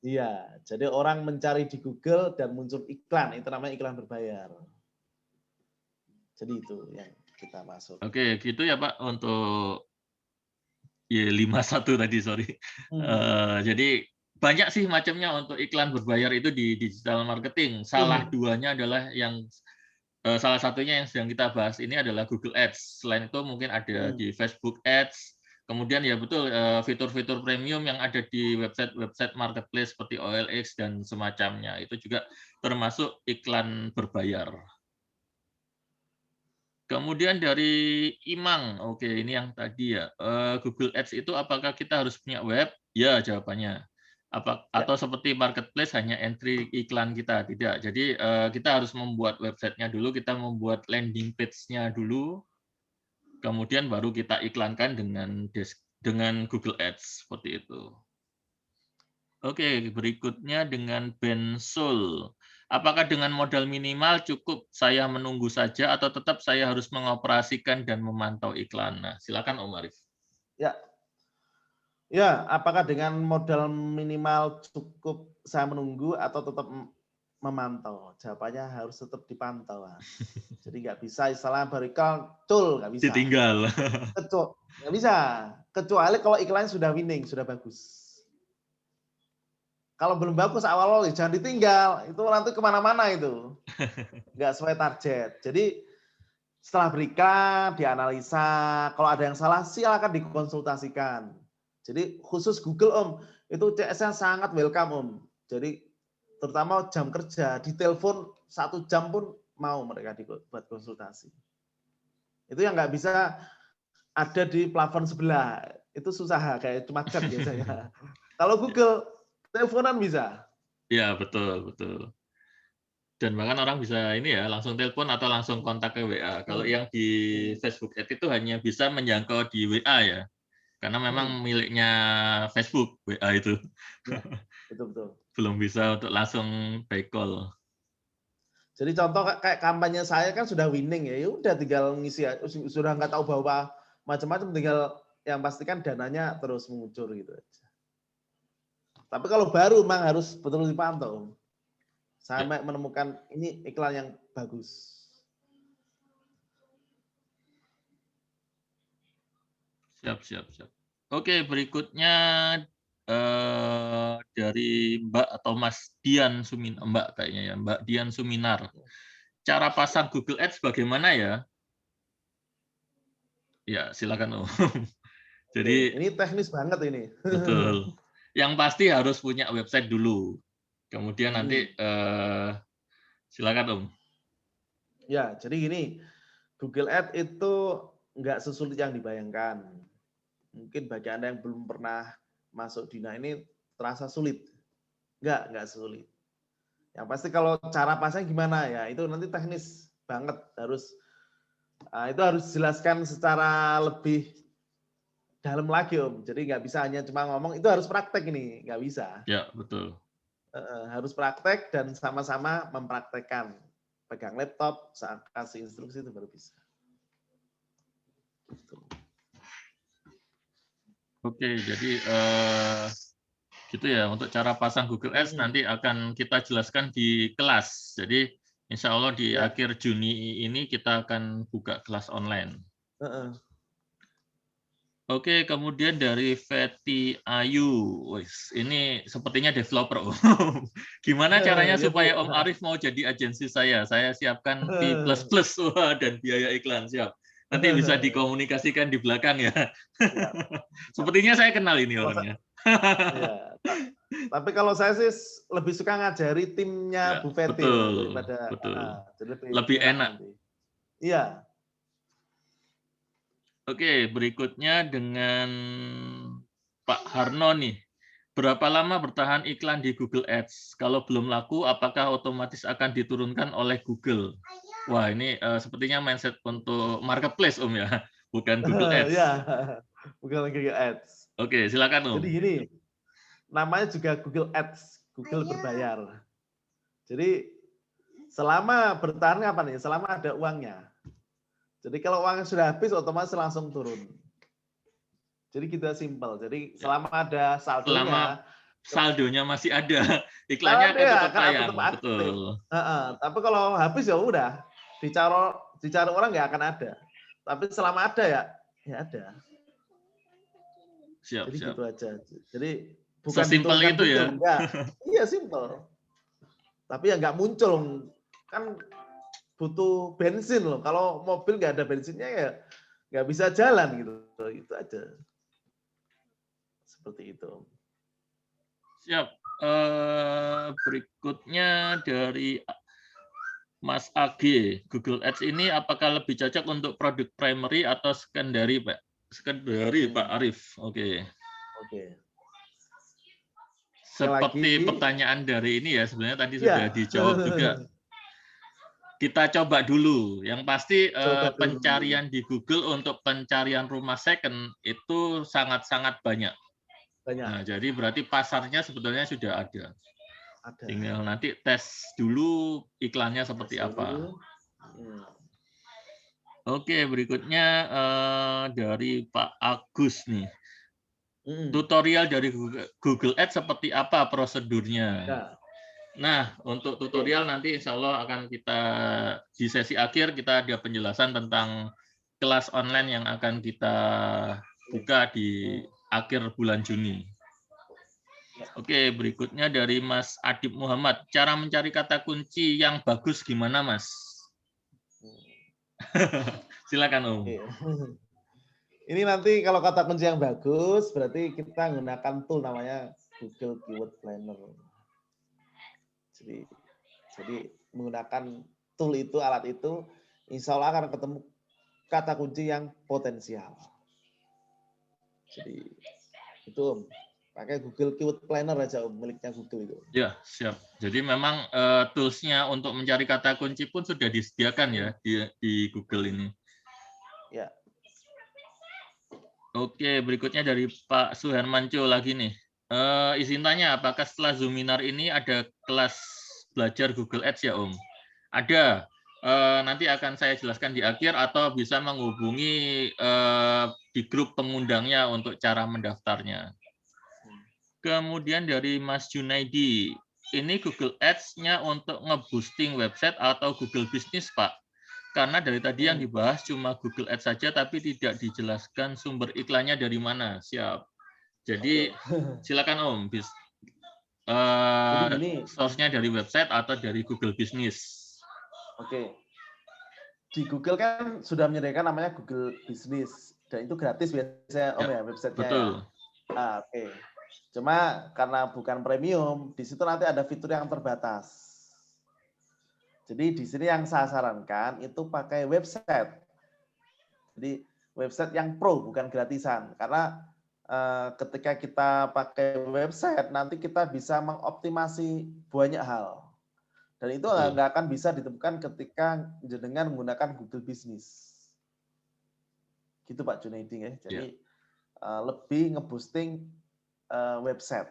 Iya, jadi orang mencari di Google dan muncul iklan, itu namanya iklan berbayar. Jadi itu yang kita masuk. Oke, gitu ya Pak untuk Y51 tadi, sorry. Jadi banyak sih macamnya untuk iklan berbayar itu di digital marketing. Salah duanya adalah salah satunya yang sedang kita bahas ini adalah Google Ads. Selain itu mungkin ada di Facebook Ads. Kemudian ya betul fitur-fitur premium yang ada di website marketplace seperti OLX dan semacamnya. Itu juga termasuk iklan berbayar. Kemudian dari Imang, oke ini yang tadi ya, Google Ads itu apakah kita harus punya web? Ya jawabannya. Atau seperti marketplace hanya entry iklan kita? Tidak. Jadi kita harus membuat websitenya dulu, kita membuat landing page-nya dulu, kemudian baru kita iklankan dengan Google Ads seperti itu. Oke, berikutnya dengan Bensul. Apakah dengan modal minimal cukup saya menunggu saja atau tetap saya harus mengoperasikan dan memantau iklan? Nah, silakan Om Arif. Ya, apakah dengan modal minimal cukup saya menunggu atau tetap memantau? Jawabannya harus tetap dipantau. Jadi nggak bisa istilah beriklan, nggak bisa. Ditinggal. Nggak bisa. Kecuali kalau iklannya sudah winning, sudah bagus. Kalau belum bagus awal-awal jangan ditinggal, itu nanti kemana-mana itu. Nggak sesuai target. Jadi setelah beriklan, dianalisa, kalau ada yang salah silakan dikonsultasikan. Jadi khusus Google Om, itu CS-nya sangat welcome Om. Jadi terutama jam kerja, di telepon 1 jam pun mau mereka buat konsultasi. Itu yang nggak bisa ada di plafon sebelah. Itu susah, kayak cuma chat biasanya. Kalau Google, teleponan bisa. Ya, betul, betul. Dan bahkan orang bisa ini ya, langsung telepon atau langsung kontak ke WA. Kalau yang di Facebook Ads itu hanya bisa menjangkau di WA ya. Karena memang miliknya Facebook, WA itu. Ya, betul-betul. Belum bisa untuk langsung by call. Jadi contoh kayak kampanye saya kan sudah winning ya, udah tinggal ngisi, sudah nggak tahu bahwa macam-macam, tinggal yang pastikan dananya terus mengucur gitu aja. Tapi kalau baru memang harus betul dipantau. Sampai menemukan ini iklan yang bagus. Siap. Oke, berikutnya dari Mbak atau Mas Dian Suminar, Mbak kayaknya ya, Mbak Dian Suminar. Cara pasang Google Ads bagaimana ya? Ya, silakan Om. Jadi ini teknis banget ini. Betul. Yang pasti harus punya website dulu. Kemudian nanti silakan Om. Ya, jadi gini, Google Ads itu nggak sesulit yang dibayangkan. Mungkin bagi Anda yang belum pernah masuk Dina ini terasa sulit. Nggak sulit. Yang pasti kalau cara pasang gimana ya, itu nanti teknis banget. Itu harus dijelaskan secara lebih dalam lagi Om. Jadi nggak bisa hanya cuma ngomong, itu harus praktek ini, nggak bisa. Ya, betul. Harus praktek dan sama-sama mempraktekkan. Pegang laptop, saat kasih instruksi itu baru bisa. Oke, jadi gitu ya, untuk cara pasang Google Ads nanti akan kita jelaskan di kelas. Jadi insya Allah di akhir Juni ini kita akan buka kelas online. Oke, kemudian dari Feti Ayu, ini sepertinya developer. Gimana caranya supaya Om Arif mau jadi agensi saya? Saya siapkan P++ dan biaya iklan, siap. Nanti bisa dikomunikasikan di belakang ya. Sepertinya saya kenal ini orangnya. Ya, tapi kalau saya sih lebih suka ngajari timnya Bu Feti daripada lebih enak. Iya. Oke, berikutnya dengan Pak Harno nih. Berapa lama bertahan iklan di Google Ads? Kalau belum laku, apakah otomatis akan diturunkan oleh Google? Wah, ini sepertinya mindset untuk marketplace, Om ya, bukan Google Ads. Ya, bukan Google Ads. Oke, silakan Om. Jadi gini, namanya juga Google Ads, Google berbayar. Jadi selama bertahan apa nih? Selama ada uangnya. Jadi kalau uangnya sudah habis, otomatis langsung turun. Jadi kita simpel. Jadi selama ada saldonya, selama saldonya masih ada, iklannya akan tetap tayang. Betul. Tapi kalau habis ya udah, dicari orang nggak akan ada. Tapi selama ada ya ada. Siap. Gitu aja. Jadi bukan sesimpel itu ya. Iya simpel. Tapi ya nggak muncul, kan butuh bensin loh. Kalau mobil nggak ada bensinnya ya nggak bisa jalan gitu. Itu aja. Seperti itu. Siap. Berikutnya dari Mas AG, Google Ads ini apakah lebih cocok untuk produk primary atau secondary, Pak? Secondary, Pak Arif. Oke. Seperti pertanyaan dari ini ya, sebenarnya tadi sudah dijawab juga. Kita coba dulu. Yang pasti pencarian di Google untuk pencarian rumah second itu sangat-sangat banyak. Nah, jadi berarti pasarnya sebetulnya sudah ada. Tinggal nanti tes dulu iklannya seperti apa. Oke, berikutnya dari Pak Agus nih. Tutorial dari Google Ads seperti apa prosedurnya? Nah, untuk tutorial nanti insya Allah akan kita di sesi akhir kita ada penjelasan tentang kelas online yang akan kita buka di akhir bulan Juni. Oke, berikutnya dari Mas Adib Muhammad. Cara mencari kata kunci yang bagus gimana, Mas? Silakan, Om. Ini nanti kalau kata kunci yang bagus, berarti kita menggunakan tool namanya Google Keyword Planner. Jadi menggunakan tool itu, alat itu, insya Allah akan ketemu kata kunci yang potensial. Jadi itu Om, pakai Google Keyword Planner aja Om, miliknya Google itu. Ya, siap. Jadi memang tools-nya untuk mencari kata kunci pun sudah disediakan ya di Google ini. Ya. Oke, berikutnya dari Pak Suhermanco lagi nih. Izin tanya, apakah setelah Zoominar ini ada kelas belajar Google Ads ya Om? Ada. Nanti akan saya jelaskan di akhir atau bisa menghubungi di grup pengundangnya untuk cara mendaftarnya. Kemudian dari Mas Junaidi, ini Google Ads-nya untuk nge-boosting website atau Google Business, Pak? Karena dari tadi yang dibahas cuma Google Ads saja, tapi tidak dijelaskan sumber iklannya dari mana. Siap. Jadi silakan Om, source-nya dari website atau dari Google Business. Oke. Di Google kan sudah menyediakan namanya Google Business, dan itu gratis biasanya Om ya, websitenya. Betul. Ya. Oke. Cuma karena bukan premium, di situ nanti ada fitur yang terbatas. Jadi di sini yang saya sarankan itu pakai website. Jadi website yang pro, bukan gratisan. Karena ketika kita pakai website, nanti kita bisa mengoptimasi banyak hal. Dan itu nggak akan bisa ditemukan ketika dengan menggunakan Google Business. Gitu Pak Junaidi ya. Jadi lebih nge-boosting website.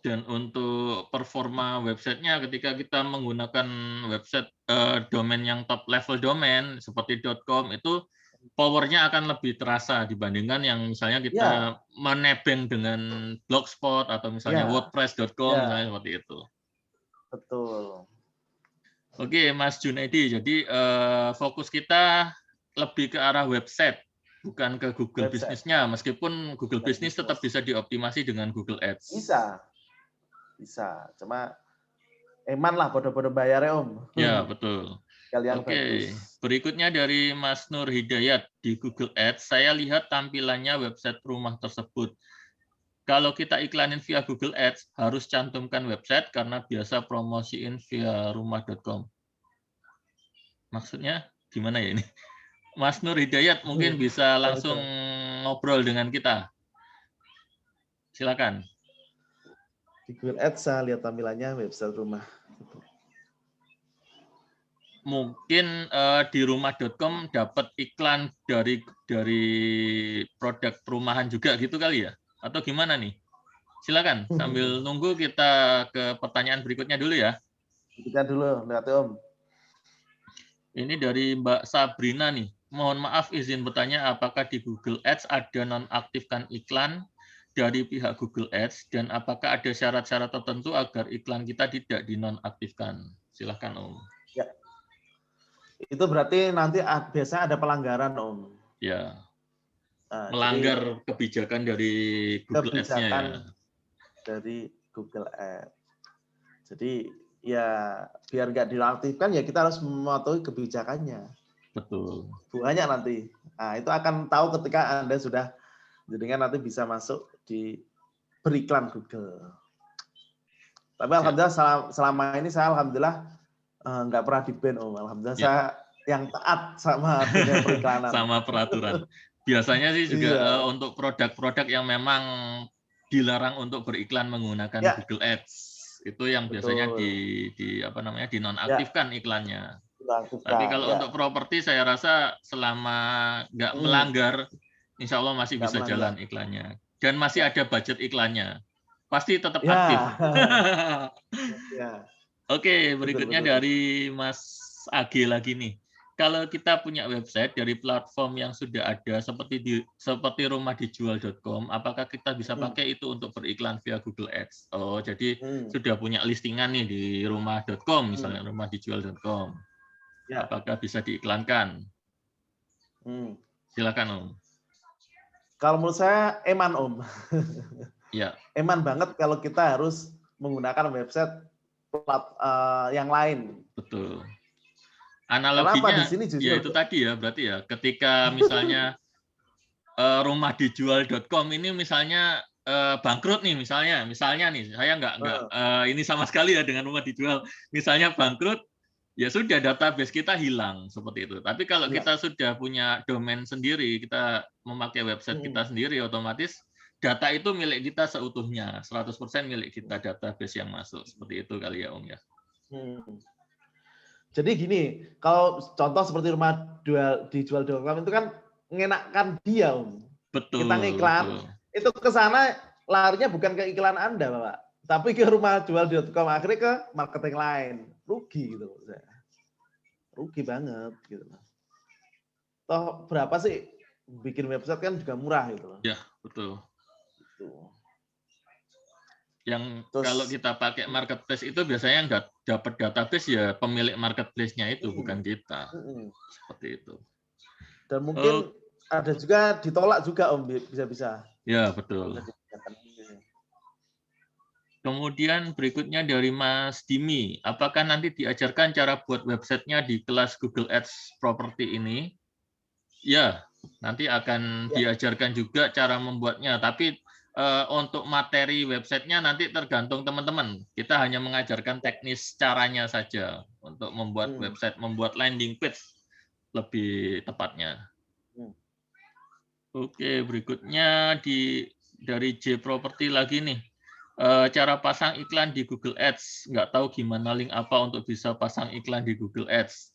Dan untuk performa websitenya ketika kita menggunakan website domain yang top level domain seperti .com itu powernya akan lebih terasa dibandingkan yang misalnya kita menebeng dengan Blogspot atau misalnya WordPress.com misalnya seperti itu. Betul. Oke Mas Junaidi, jadi fokus kita lebih ke arah website. Bukan ke Google Business-nya, meskipun Google Business tetap bisa dioptimasi dengan Google Ads. Bisa. Cuma eman lah bodoh-bodoh bayarnya Om. Ya, betul. Oke. Berikutnya dari Mas Nur Hidayat di Google Ads, saya lihat tampilannya website rumah tersebut. Kalau kita iklanin via Google Ads, harus cantumkan website karena biasa promosiin via rumah.com. Maksudnya gimana ya ini? Mas Nur Hidayat mungkin bisa langsung ngobrol dengan kita. Silakan. Di Google Ads saya lihat tampilannya website rumah. Mungkin di rumah.com dapat iklan dari produk perumahan juga gitu kali ya? Atau gimana nih? Silakan sambil nunggu kita ke pertanyaan berikutnya dulu ya. Kita dulu, lihat Om. Ini dari Mbak Sabrina nih. Mohon maaf izin bertanya apakah di Google Ads ada nonaktifkan iklan dari pihak Google Ads dan apakah ada syarat-syarat tertentu agar iklan kita tidak dinonaktifkan? Silahkan Om. Ya. Itu berarti nanti biasanya ada pelanggaran Om. Ya. Melanggar kebijakan dari Google Ads-nya ya. Dari Google Ads. Jadi ya biar nggak dinonaktifkan ya kita harus mematuhi kebijakannya. Betul. Bunganya nanti. Nah, itu akan tahu ketika Anda sudah jadinya nanti bisa masuk di beriklan Google. Tapi alhamdulillah selama ini saya alhamdulillah nggak pernah di-ban Om. Alhamdulillah saya yang taat sama dunia periklanan. Sama peraturan. Biasanya sih juga untuk produk-produk yang memang dilarang untuk beriklan menggunakan Google Ads. Itu yang biasanya dinonaktifkan iklannya. Tapi kalau untuk properti saya rasa selama nggak melanggar, insya Allah masih bisa jalan iklannya. Dan masih ada budget iklannya. Pasti tetap aktif. Oke, berikutnya dari Mas Agi lagi nih. Kalau kita punya website dari platform yang sudah ada seperti rumahdijual.com, apakah kita bisa pakai itu untuk beriklan via Google Ads? Oh, jadi sudah punya listingan nih di rumah.com, misalnya rumahdijual.com. Apakah bisa diiklankan? Silakan Om. Kalau menurut saya eman Om. Ya. Eman banget kalau kita harus menggunakan website yang lain. Betul. Analoginya ya itu tadi ya, berarti ya ketika misalnya rumahdijual.com ini misalnya bangkrut nih misalnya nih saya nggak ini sama sekali ya dengan rumah dijual, misalnya bangkrut, ya sudah database kita hilang seperti itu. Tapi kalau kita sudah punya domain sendiri, kita memakai website kita sendiri, otomatis data itu milik kita seutuhnya, 100% milik kita database yang masuk. Seperti itu kali ya Om ya. Jadi gini, kalau contoh seperti rumah dijual.com itu kan mengenakkan dia Om. Betul. Kita ngiklan, itu ke sana larinya bukan ke iklan Anda Bapak, tapi ke rumah jual.com, akhirnya ke marketing lain. Rugi gitu. Rugi banget gitu. Toh berapa sih bikin website kan juga murah gitu loh. Ya, betul. Gitu. Yang kalau kita pakai marketplace itu biasanya nggak dapat database ya pemilik marketplace-nya itu, bukan kita. Seperti itu. Dan mungkin ada juga ditolak juga Om, bisa-bisa. Ya, betul. Kemudian berikutnya dari Mas Dimi, apakah nanti diajarkan cara buat websitenya di kelas Google Ads Property ini? Ya, nanti akan diajarkan juga cara membuatnya, tapi untuk materi websitenya nanti tergantung teman-teman. Kita hanya mengajarkan teknis caranya saja untuk membuat website, membuat landing page lebih tepatnya. Oke, berikutnya dari J Property lagi nih. Cara pasang iklan di Google Ads. Nggak tahu gimana link apa untuk bisa pasang iklan di Google Ads.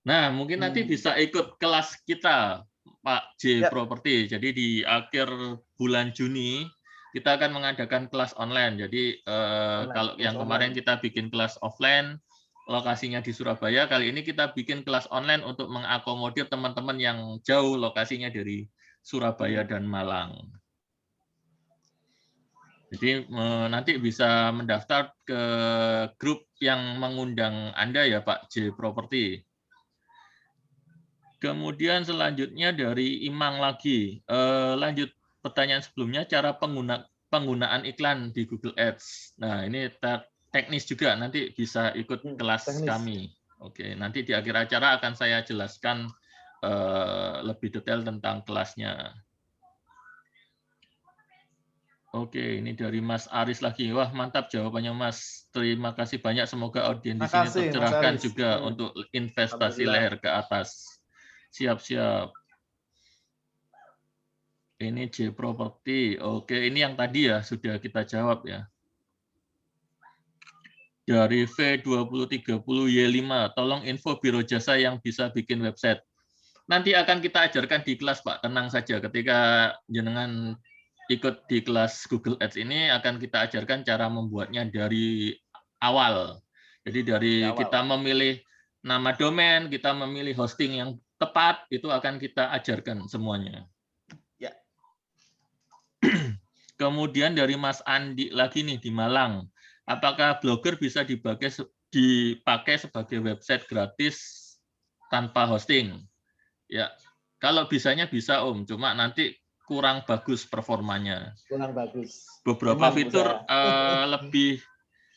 Nah, mungkin nanti bisa ikut kelas kita, Pak J Property. Jadi di akhir bulan Juni, kita akan mengadakan kelas online. Jadi kalau yang kemarin kita bikin kelas offline, lokasinya di Surabaya, kali ini kita bikin kelas online untuk mengakomodir teman-teman yang jauh lokasinya dari Surabaya dan Malang. Jadi nanti bisa mendaftar ke grup yang mengundang Anda ya Pak J Property. Kemudian selanjutnya dari Imang lagi. Lanjut pertanyaan sebelumnya, cara penggunaan iklan di Google Ads. Nah ini teknis juga, nanti bisa ikut kelas kami. Oke, nanti di akhir acara akan saya jelaskan lebih detail tentang kelasnya. Oke, ini dari Mas Aris lagi. Wah, mantap jawabannya Mas. Terima kasih banyak. Semoga audiens di sini tercerahkan juga untuk investasi leher ke atas. Siap-siap. Ini J Property. Oke, ini yang tadi ya sudah kita jawab ya. Dari V2030Y5, tolong info biro jasa yang bisa bikin website. Nanti akan kita ajarkan di kelas, Pak. Tenang saja. Ketika jenengan ikut di kelas Google Ads ini akan kita ajarkan cara membuatnya dari awal. Jadi dari kita memilih nama domain, kita memilih hosting yang tepat, itu akan kita ajarkan semuanya. Ya. Kemudian dari Mas Andi lagi nih di Malang. Apakah Blogger bisa dipakai sebagai website gratis tanpa hosting? Ya, kalau bisanya bisa Om, cuma nanti kurang bagus performanya. Kurang bagus. Beberapa fitur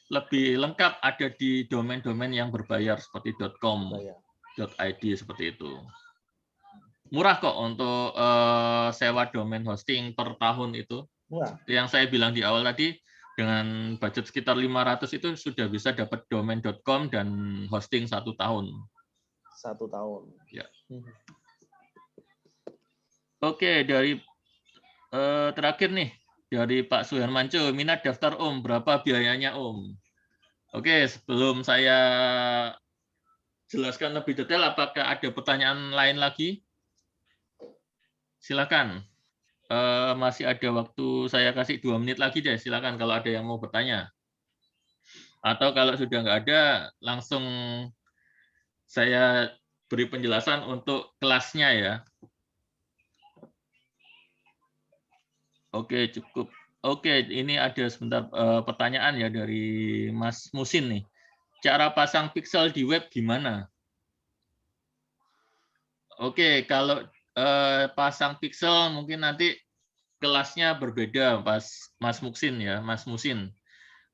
lebih lengkap ada di domain-domain yang berbayar seperti .com, .id seperti itu. Murah kok untuk sewa domain hosting per tahun itu. Murah. Yang saya bilang di awal tadi, dengan budget sekitar 500 itu sudah bisa dapat domain.com dan hosting 1 tahun. 1 tahun. Ya. Oke, dari terakhir nih dari Pak Suhermanco, minat daftar Om, berapa biayanya Om? Oke, sebelum saya jelaskan lebih detail, apakah ada pertanyaan lain lagi? Silakan. Masih ada waktu, saya kasih 2 menit lagi deh, silakan kalau ada yang mau bertanya. Atau kalau sudah nggak ada, langsung saya beri penjelasan untuk kelasnya ya. Oke, cukup. Oke, ini ada sebentar pertanyaan ya dari Mas Musin nih. Cara pasang pixel di web gimana? Oke, kalau pasang pixel mungkin nanti kelasnya berbeda, Mas Musin ya, Mas Musin.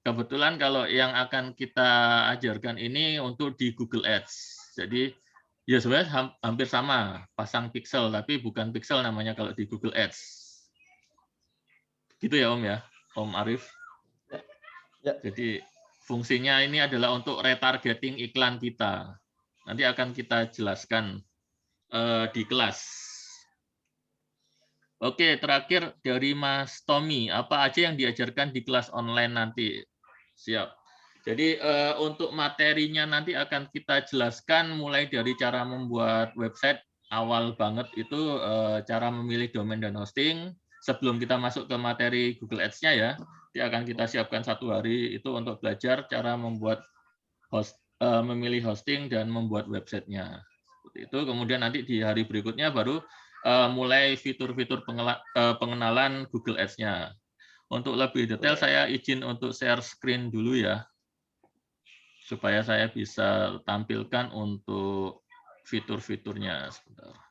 Kebetulan kalau yang akan kita ajarkan ini untuk di Google Ads. Jadi ya sebenarnya hampir sama, pasang pixel, tapi bukan pixel namanya kalau di Google Ads. Gitu ya Om ya, Om Arif. Ya. Jadi fungsinya ini adalah untuk retargeting iklan kita. Nanti akan kita jelaskan di kelas. Oke, terakhir dari Mas Tommy, apa aja yang diajarkan di kelas online nanti? Siap. Jadi untuk materinya nanti akan kita jelaskan mulai dari cara membuat website, awal banget itu cara memilih domain dan hosting. Sebelum kita masuk ke materi Google Ads-nya ya, akan kita siapkan 1 hari itu untuk belajar cara membuat memilih hosting dan membuat websitenya. Seperti itu. Kemudian nanti di hari berikutnya baru mulai fitur-fitur pengenalan Google Ads-nya. Untuk lebih detail saya izin untuk share screen dulu ya, supaya saya bisa tampilkan untuk fitur-fiturnya. Sebentar.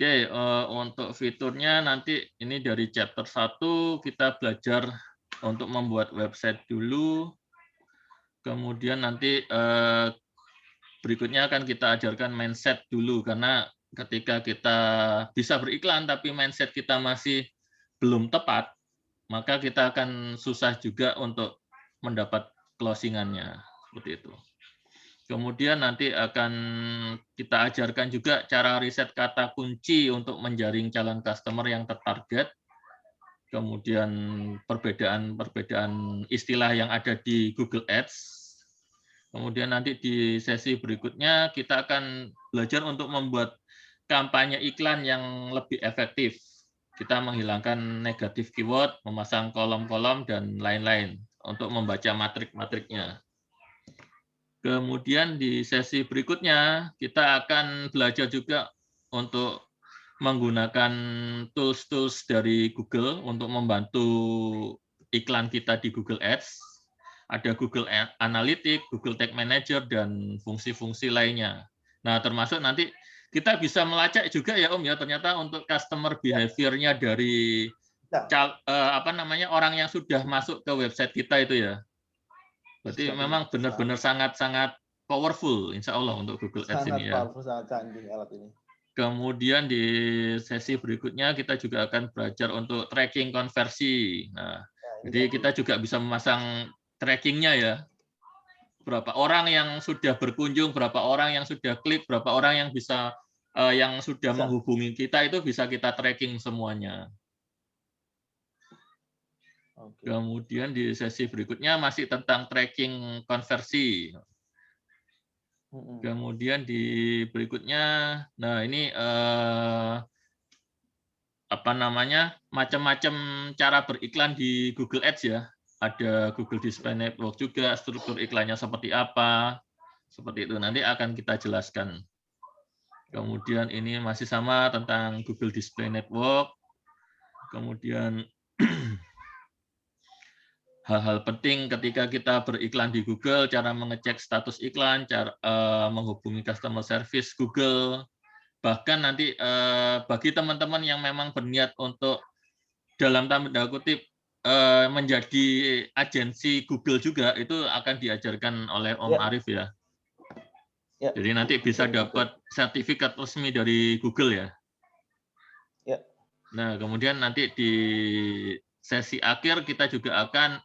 Oke, untuk fiturnya nanti ini dari chapter 1 kita belajar untuk membuat website dulu. Kemudian nanti berikutnya akan kita ajarkan mindset dulu, karena ketika kita bisa beriklan tapi mindset kita masih belum tepat, maka kita akan susah juga untuk mendapat closingannya. Seperti itu. Kemudian nanti akan kita ajarkan juga cara riset kata kunci untuk menjaring calon customer yang tertarget. Kemudian perbedaan istilah yang ada di Google Ads. Kemudian nanti di sesi berikutnya kita akan belajar untuk membuat kampanye iklan yang lebih efektif. Kita menghilangkan negatif keyword, memasang kolom-kolom, dan lain-lain untuk membaca matrik-matriknya. Kemudian di sesi berikutnya kita akan belajar juga untuk menggunakan tools-tools dari Google untuk membantu iklan kita di Google Ads. Ada Google Analytics, Google Tag Manager, dan fungsi-fungsi lainnya. Nah, termasuk nanti kita bisa melacak juga ya Om ya, ternyata untuk customer behavior-nya dari orang yang sudah masuk ke website kita itu ya. Berarti memang benar-benar sangat-sangat powerful, insya Allah untuk Google Ads ini ya. Sangat powerful, sangat canggih alat ini. Kemudian di sesi berikutnya kita juga akan belajar untuk tracking konversi. Nah, jadi kita juga bisa memasang trackingnya ya, berapa orang yang sudah berkunjung, berapa orang yang sudah klik, berapa orang yang bisa yang sudah menghubungi kita, itu bisa kita tracking semuanya. Kemudian di sesi berikutnya masih tentang tracking konversi. Kemudian di berikutnya, nah ini macam-macam cara beriklan di Google Ads ya. Ada Google Display Network juga, struktur iklannya seperti apa, seperti itu. Nanti akan kita jelaskan. Kemudian ini masih sama tentang Google Display Network. Kemudian hal-hal penting ketika kita beriklan di Google, cara mengecek status iklan, cara menghubungi customer service Google. Bahkan nanti bagi teman-teman yang memang berniat untuk dalam tanda kutip menjadi agensi Google juga, itu akan diajarkan oleh Om Arif ya. Jadi nanti bisa dapat sertifikat resmi dari Google ya. Nah, kemudian nanti di sesi akhir kita juga akan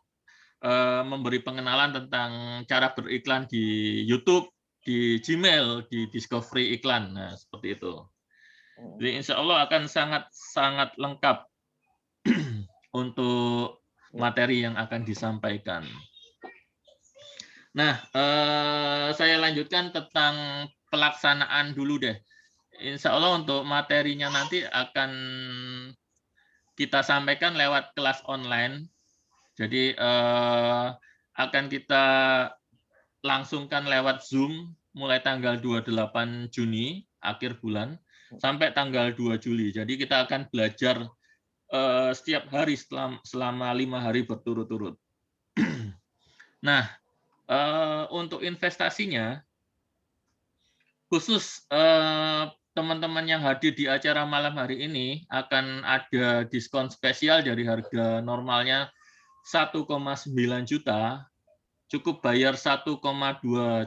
memberi pengenalan tentang cara beriklan di YouTube, di Gmail, di Discovery iklan. Nah, seperti itu. Jadi insya Allah akan sangat lengkap untuk materi yang akan disampaikan. Nah, saya lanjutkan tentang pelaksanaan dulu deh. Insya Allah untuk materinya nanti akan kita sampaikan lewat kelas online. Jadi akan kita langsungkan lewat Zoom mulai tanggal 28 Juni, akhir bulan, sampai tanggal 2 Juli. Jadi kita akan belajar setiap hari selama 5 hari berturut-turut. Nah, untuk investasinya, khusus teman-teman yang hadir di acara malam hari ini akan ada diskon spesial dari harga normalnya 1,9 juta, cukup bayar 1,2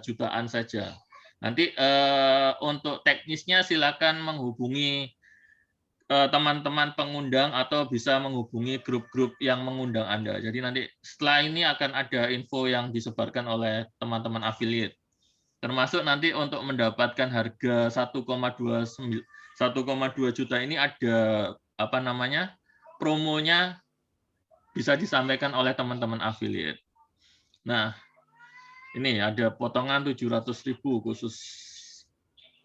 jutaan saja. Nanti untuk teknisnya silakan menghubungi teman-teman pengundang atau bisa menghubungi grup-grup yang mengundang Anda. Jadi nanti setelah ini akan ada info yang disebarkan oleh teman-teman affiliate. Termasuk nanti untuk mendapatkan harga 1,2 juta ini ada apa namanya? Promonya bisa disampaikan oleh teman-teman affiliate. Nah, ini ada potongan 700.000 khusus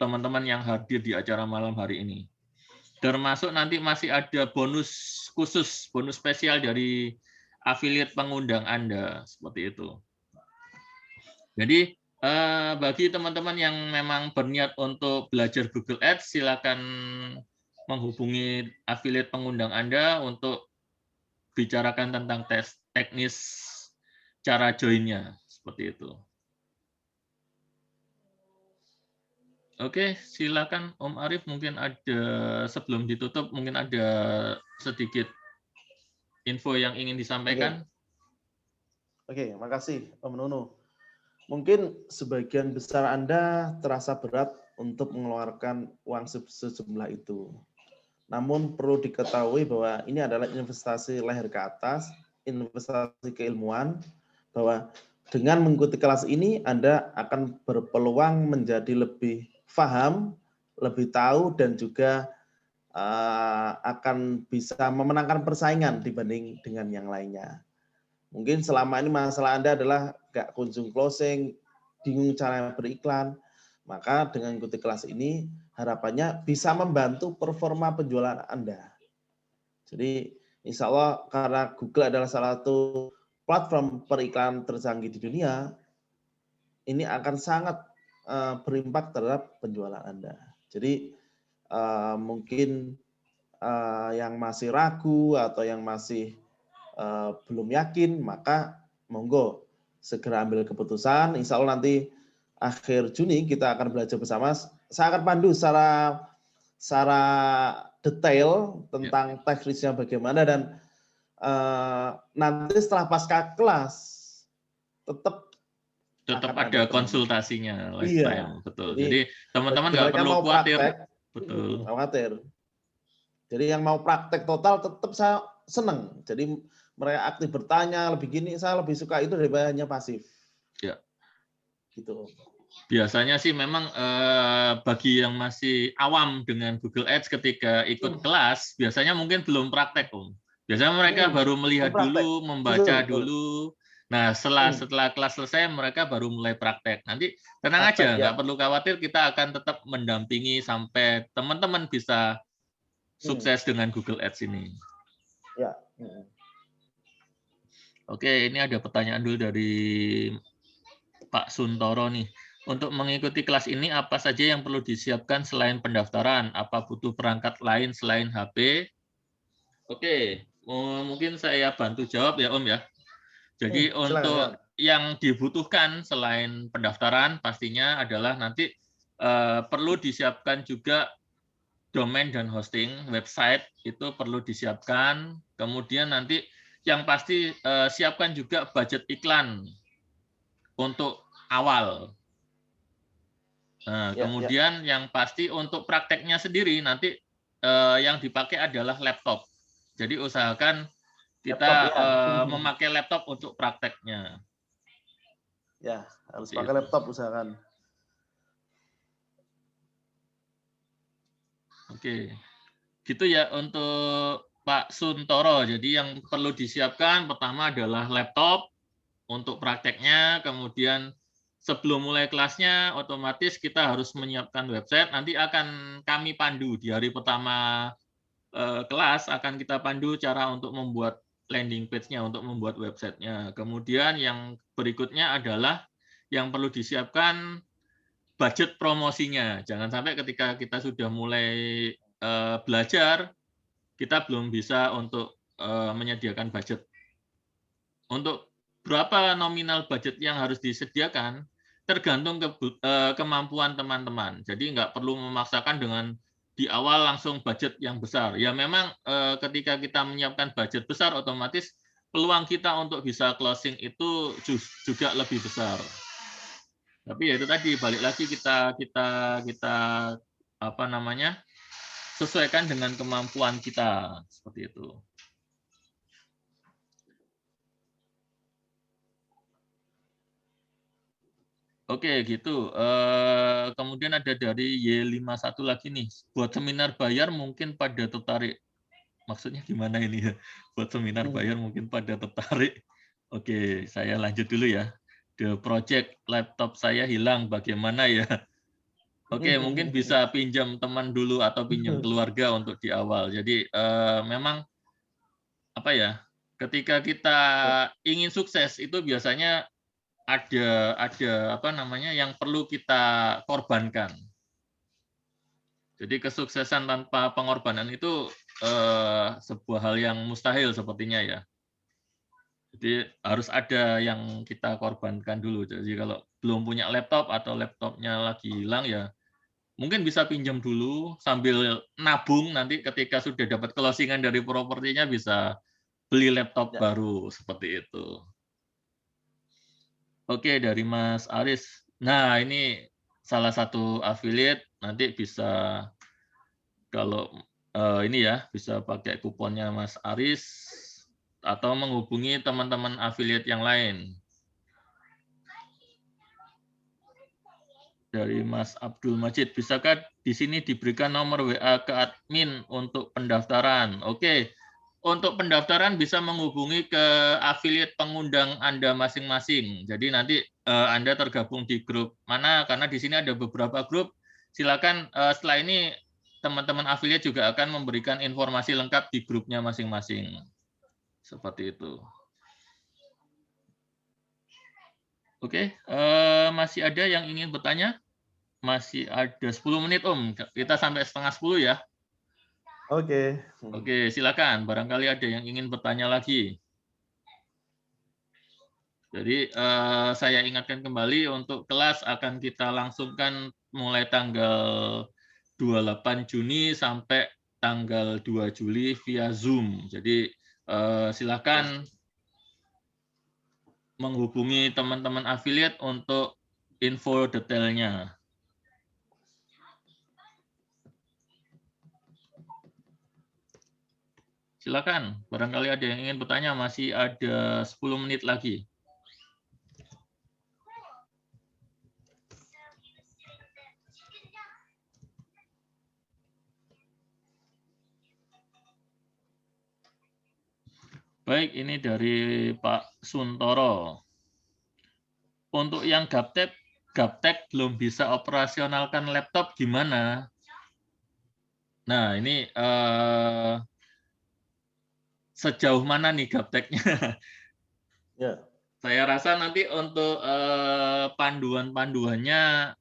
teman-teman yang hadir di acara malam hari ini. Termasuk nanti masih ada bonus khusus, bonus spesial dari affiliate pengundang Anda, seperti itu. Jadi bagi teman-teman yang memang berniat untuk belajar Google Ads, silakan menghubungi affiliate pengundang Anda untuk bicarakan tentang tes teknis cara join-nya, seperti itu. Oke, silakan Om Arief, mungkin ada sebelum ditutup mungkin ada sedikit info yang ingin disampaikan. Oke, makasih Om Nunu. Mungkin sebagian besar Anda terasa berat untuk mengeluarkan uang sejumlah itu. Namun perlu diketahui bahwa ini adalah investasi leher ke atas, investasi keilmuan, bahwa dengan mengikuti kelas ini Anda akan berpeluang menjadi lebih paham, lebih tahu, dan juga akan bisa memenangkan persaingan dibanding dengan yang lainnya. Mungkin selama ini masalah Anda adalah nggak kunjung closing, bingung cara beriklan, maka dengan ikuti kelas ini harapannya bisa membantu performa penjualan Anda. Jadi insya Allah karena Google adalah salah satu platform periklan tercanggih di dunia, ini akan sangat berimpak terhadap penjualan Anda. Jadi mungkin yang masih ragu atau yang masih belum yakin, maka monggo segera ambil keputusan. Insya Allah nanti akhir Juni kita akan belajar bersama. Saya akan pandu secara detail tentang teknisnya bagaimana, dan nanti setelah pasca kelas tetap ada konsultasinya lifetime, betul. Jadi teman-teman nggak perlu khawatir, betul. Khawatir. Jadi yang mau praktek total tetap saya senang. Jadi mereka aktif bertanya, lebih gini, saya lebih suka itu daripada hanya pasif. Ya. Gitu. Biasanya sih memang bagi yang masih awam dengan Google Ads ketika ikut kelas, biasanya mungkin belum praktek, Om. Biasanya mereka baru melihat dulu, membaca dulu. Nah, setelah kelas selesai, mereka baru mulai praktek. Nanti tenang aja, nggak perlu khawatir, kita akan tetap mendampingi sampai teman-teman bisa sukses dengan Google Ads ini. Ya. Oke, ini ada pertanyaan dulu dari Pak Suntoro nih. Untuk mengikuti kelas ini, apa saja yang perlu disiapkan selain pendaftaran? Apa butuh perangkat lain selain HP? Oke, mungkin saya bantu jawab ya, Om ya. Jadi untuk yang dibutuhkan selain pendaftaran pastinya adalah nanti perlu disiapkan juga domain dan hosting website, itu perlu disiapkan. Kemudian nanti yang pasti siapkan juga budget iklan untuk awal. Nah, kemudian yang pasti untuk prakteknya sendiri nanti yang dipakai adalah laptop. Jadi usahakan kita memakai laptop untuk prakteknya. Ya, harus pakai laptop usahakan. Oke, gitu ya untuk Pak Suntoro. Jadi yang perlu disiapkan pertama adalah laptop untuk prakteknya, kemudian sebelum mulai kelasnya otomatis kita harus menyiapkan website. Nanti akan kami pandu di hari pertama kelas, akan kita pandu cara untuk membuat landing page-nya, untuk membuat websitenya. Kemudian yang berikutnya adalah yang perlu disiapkan budget promosinya. Jangan sampai ketika kita sudah mulai belajar, kita belum bisa untuk menyediakan budget. Untuk berapa nominal budget yang harus disediakan, tergantung kemampuan teman-teman. Jadi nggak perlu memaksakan dengan di awal langsung budget yang besar. Ya memang ketika kita menyiapkan budget besar, otomatis peluang kita untuk bisa closing itu juga lebih besar. Tapi ya itu tadi, balik lagi kita apa namanya, sesuaikan dengan kemampuan kita, seperti itu. Oke, gitu. Kemudian ada dari Y51 lagi nih. Buat seminar bayar mungkin pada tertarik. Maksudnya gimana ini ya? Buat seminar bayar mungkin pada tertarik. Oke, saya lanjut dulu ya. The project laptop saya hilang, bagaimana ya? Oke, mungkin bisa pinjam teman dulu atau pinjam keluarga untuk di awal. Jadi memang apa ya? Ketika kita ingin sukses itu biasanya ada apa namanya yang perlu kita korbankan. Jadi kesuksesan tanpa pengorbanan itu sebuah hal yang mustahil sepertinya ya. Jadi harus ada yang kita korbankan dulu. Jadi kalau belum punya laptop atau laptopnya lagi hilang ya mungkin bisa pinjam dulu sambil nabung, nanti ketika sudah dapat closingan dari propertinya bisa beli laptop baru seperti itu. Oke, dari Mas Aris. Nah, ini salah satu affiliate, nanti bisa kalau ini ya, bisa pakai kuponnya Mas Aris atau menghubungi teman-teman affiliate yang lain. Dari Mas Abdul Majid, bisakah di sini diberikan nomor WA ke admin untuk pendaftaran? Oke. Untuk pendaftaran bisa menghubungi ke affiliate pengundang Anda masing-masing. Jadi nanti Anda tergabung di grup mana, karena di sini ada beberapa grup. Silakan setelah ini teman-teman affiliate juga akan memberikan informasi lengkap di grupnya masing-masing. Seperti itu. Oke, masih ada yang ingin bertanya? Masih ada 10 menit, Om. Kita sampai 9:30 ya. Oke. Oke, silakan. Barangkali ada yang ingin bertanya lagi. Jadi saya ingatkan kembali untuk kelas akan kita langsungkan mulai tanggal 28 Juni sampai tanggal 2 Juli via Zoom. Jadi silakan menghubungi teman-teman affiliate untuk info detailnya. Silakan, barangkali ada yang ingin bertanya, masih ada 10 menit lagi. Baik, ini dari Pak Suntoro. Untuk yang gaptek belum bisa operasionalkan laptop gimana? Nah, ini sejauh mana nih gapteknya? Ya. Saya rasa nanti untuk panduan-panduannya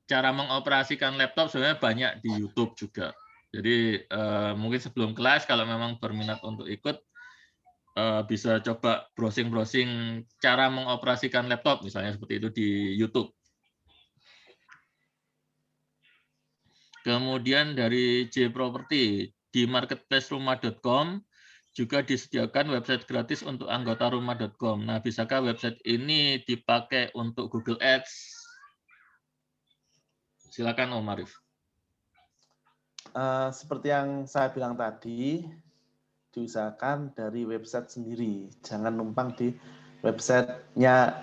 cara mengoperasikan laptop sebenarnya banyak di YouTube juga. Jadi mungkin sebelum kelas kalau memang berminat untuk ikut bisa coba browsing-browsing cara mengoperasikan laptop misalnya seperti itu di YouTube. Kemudian dari J Property di marketplacerumah.com juga disediakan website gratis untuk anggota rumah.com. Nah, bisakah website ini dipakai untuk Google Ads? Silakan Om Arif. Seperti yang saya bilang tadi, diusahakan dari website sendiri. Jangan numpang di websitenya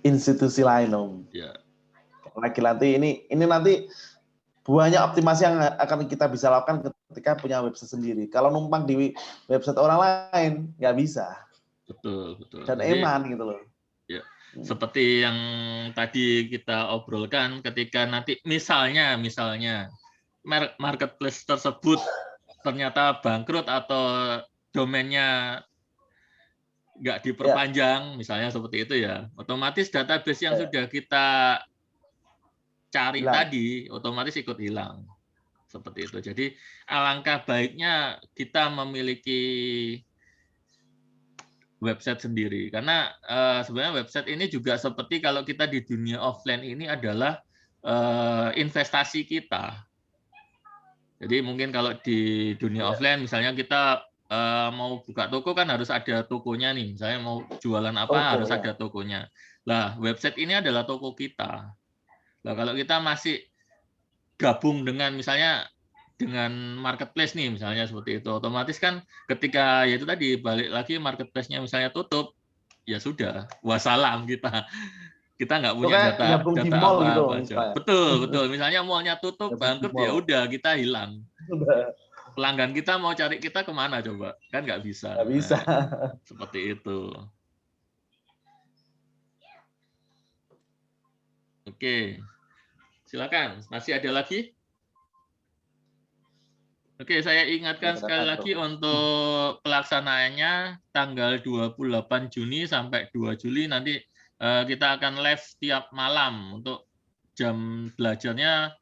institusi lain, Om. Ya. Lagi-lagi ini nanti banyak optimasi yang akan kita bisa lakukan ketika punya website sendiri. Kalau numpang di website orang lain, nggak bisa. Betul. Dan eman gitu loh. Ya. Seperti yang tadi kita obrolkan, ketika nanti misalnya marketplace tersebut ternyata bangkrut atau domainnya nggak diperpanjang, misalnya seperti itu ya, otomatis database yang sudah kita cari tadi otomatis ikut hilang. Seperti itu. Jadi alangkah baiknya kita memiliki website sendiri. Karena sebenarnya website ini juga seperti kalau kita di dunia offline ini adalah investasi kita. Jadi mungkin kalau di dunia offline misalnya kita mau buka toko kan harus ada tokonya nih. Saya mau jualan apa harus ada tokonya. Lah, website ini adalah toko kita. Nah, kalau kita masih gabung dengan misalnya dengan marketplace nih misalnya seperti itu, otomatis kan ketika ya itu tadi balik lagi marketplace-nya misalnya tutup, ya sudah, wassalam kita nggak punya kayak data gabung di data mall apa gitu, apa aja. Pak. Betul. Misalnya mallnya tutup, Gabung di bangkrut, mall. ya udah kita hilang. Udah. Pelanggan kita mau cari kita kemana coba? Kan nggak bisa. Nggak bisa. Nah, seperti itu. Oke, silakan. Masih ada lagi? Oke, saya ingatkan sekali lagi untuk pelaksanaannya tanggal 28 Juni sampai 2 Juli nanti kita akan live tiap malam. Untuk jam belajarnya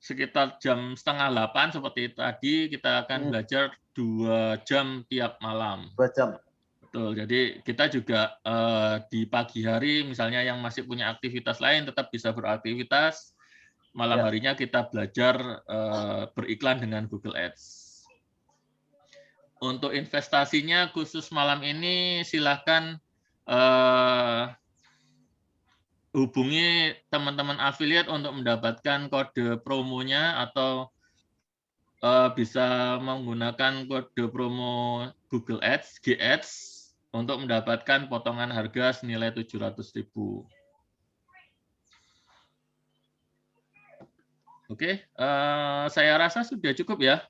sekitar jam 7:30 seperti tadi, kita akan belajar 2 jam tiap malam. 2 jam. Betul, jadi kita juga di pagi hari misalnya yang masih punya aktivitas lain tetap bisa beraktivitas. Malam harinya kita belajar beriklan dengan Google Ads. Untuk investasinya khusus malam ini silahkan hubungi teman-teman afiliat untuk mendapatkan kode promonya atau bisa menggunakan kode promo Google Ads, GAds, untuk mendapatkan potongan harga senilai 700.000. Oke, saya rasa sudah cukup ya.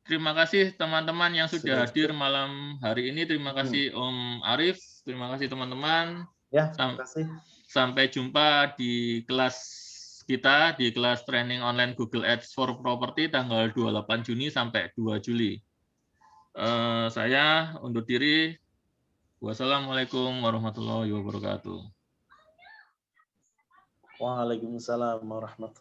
Terima kasih teman-teman yang sudah hadir malam hari ini. Terima kasih Om Arif. Terima kasih teman-teman. Ya, terima kasih. Sampai jumpa di kelas kita, di kelas training online Google Ads for Property tanggal 28 Juni sampai 2 Juli. Saya undur diri. Wassalamualaikum warahmatullahi wabarakatuh. Waalaikumsalam warahmatullahi wabarakatuh.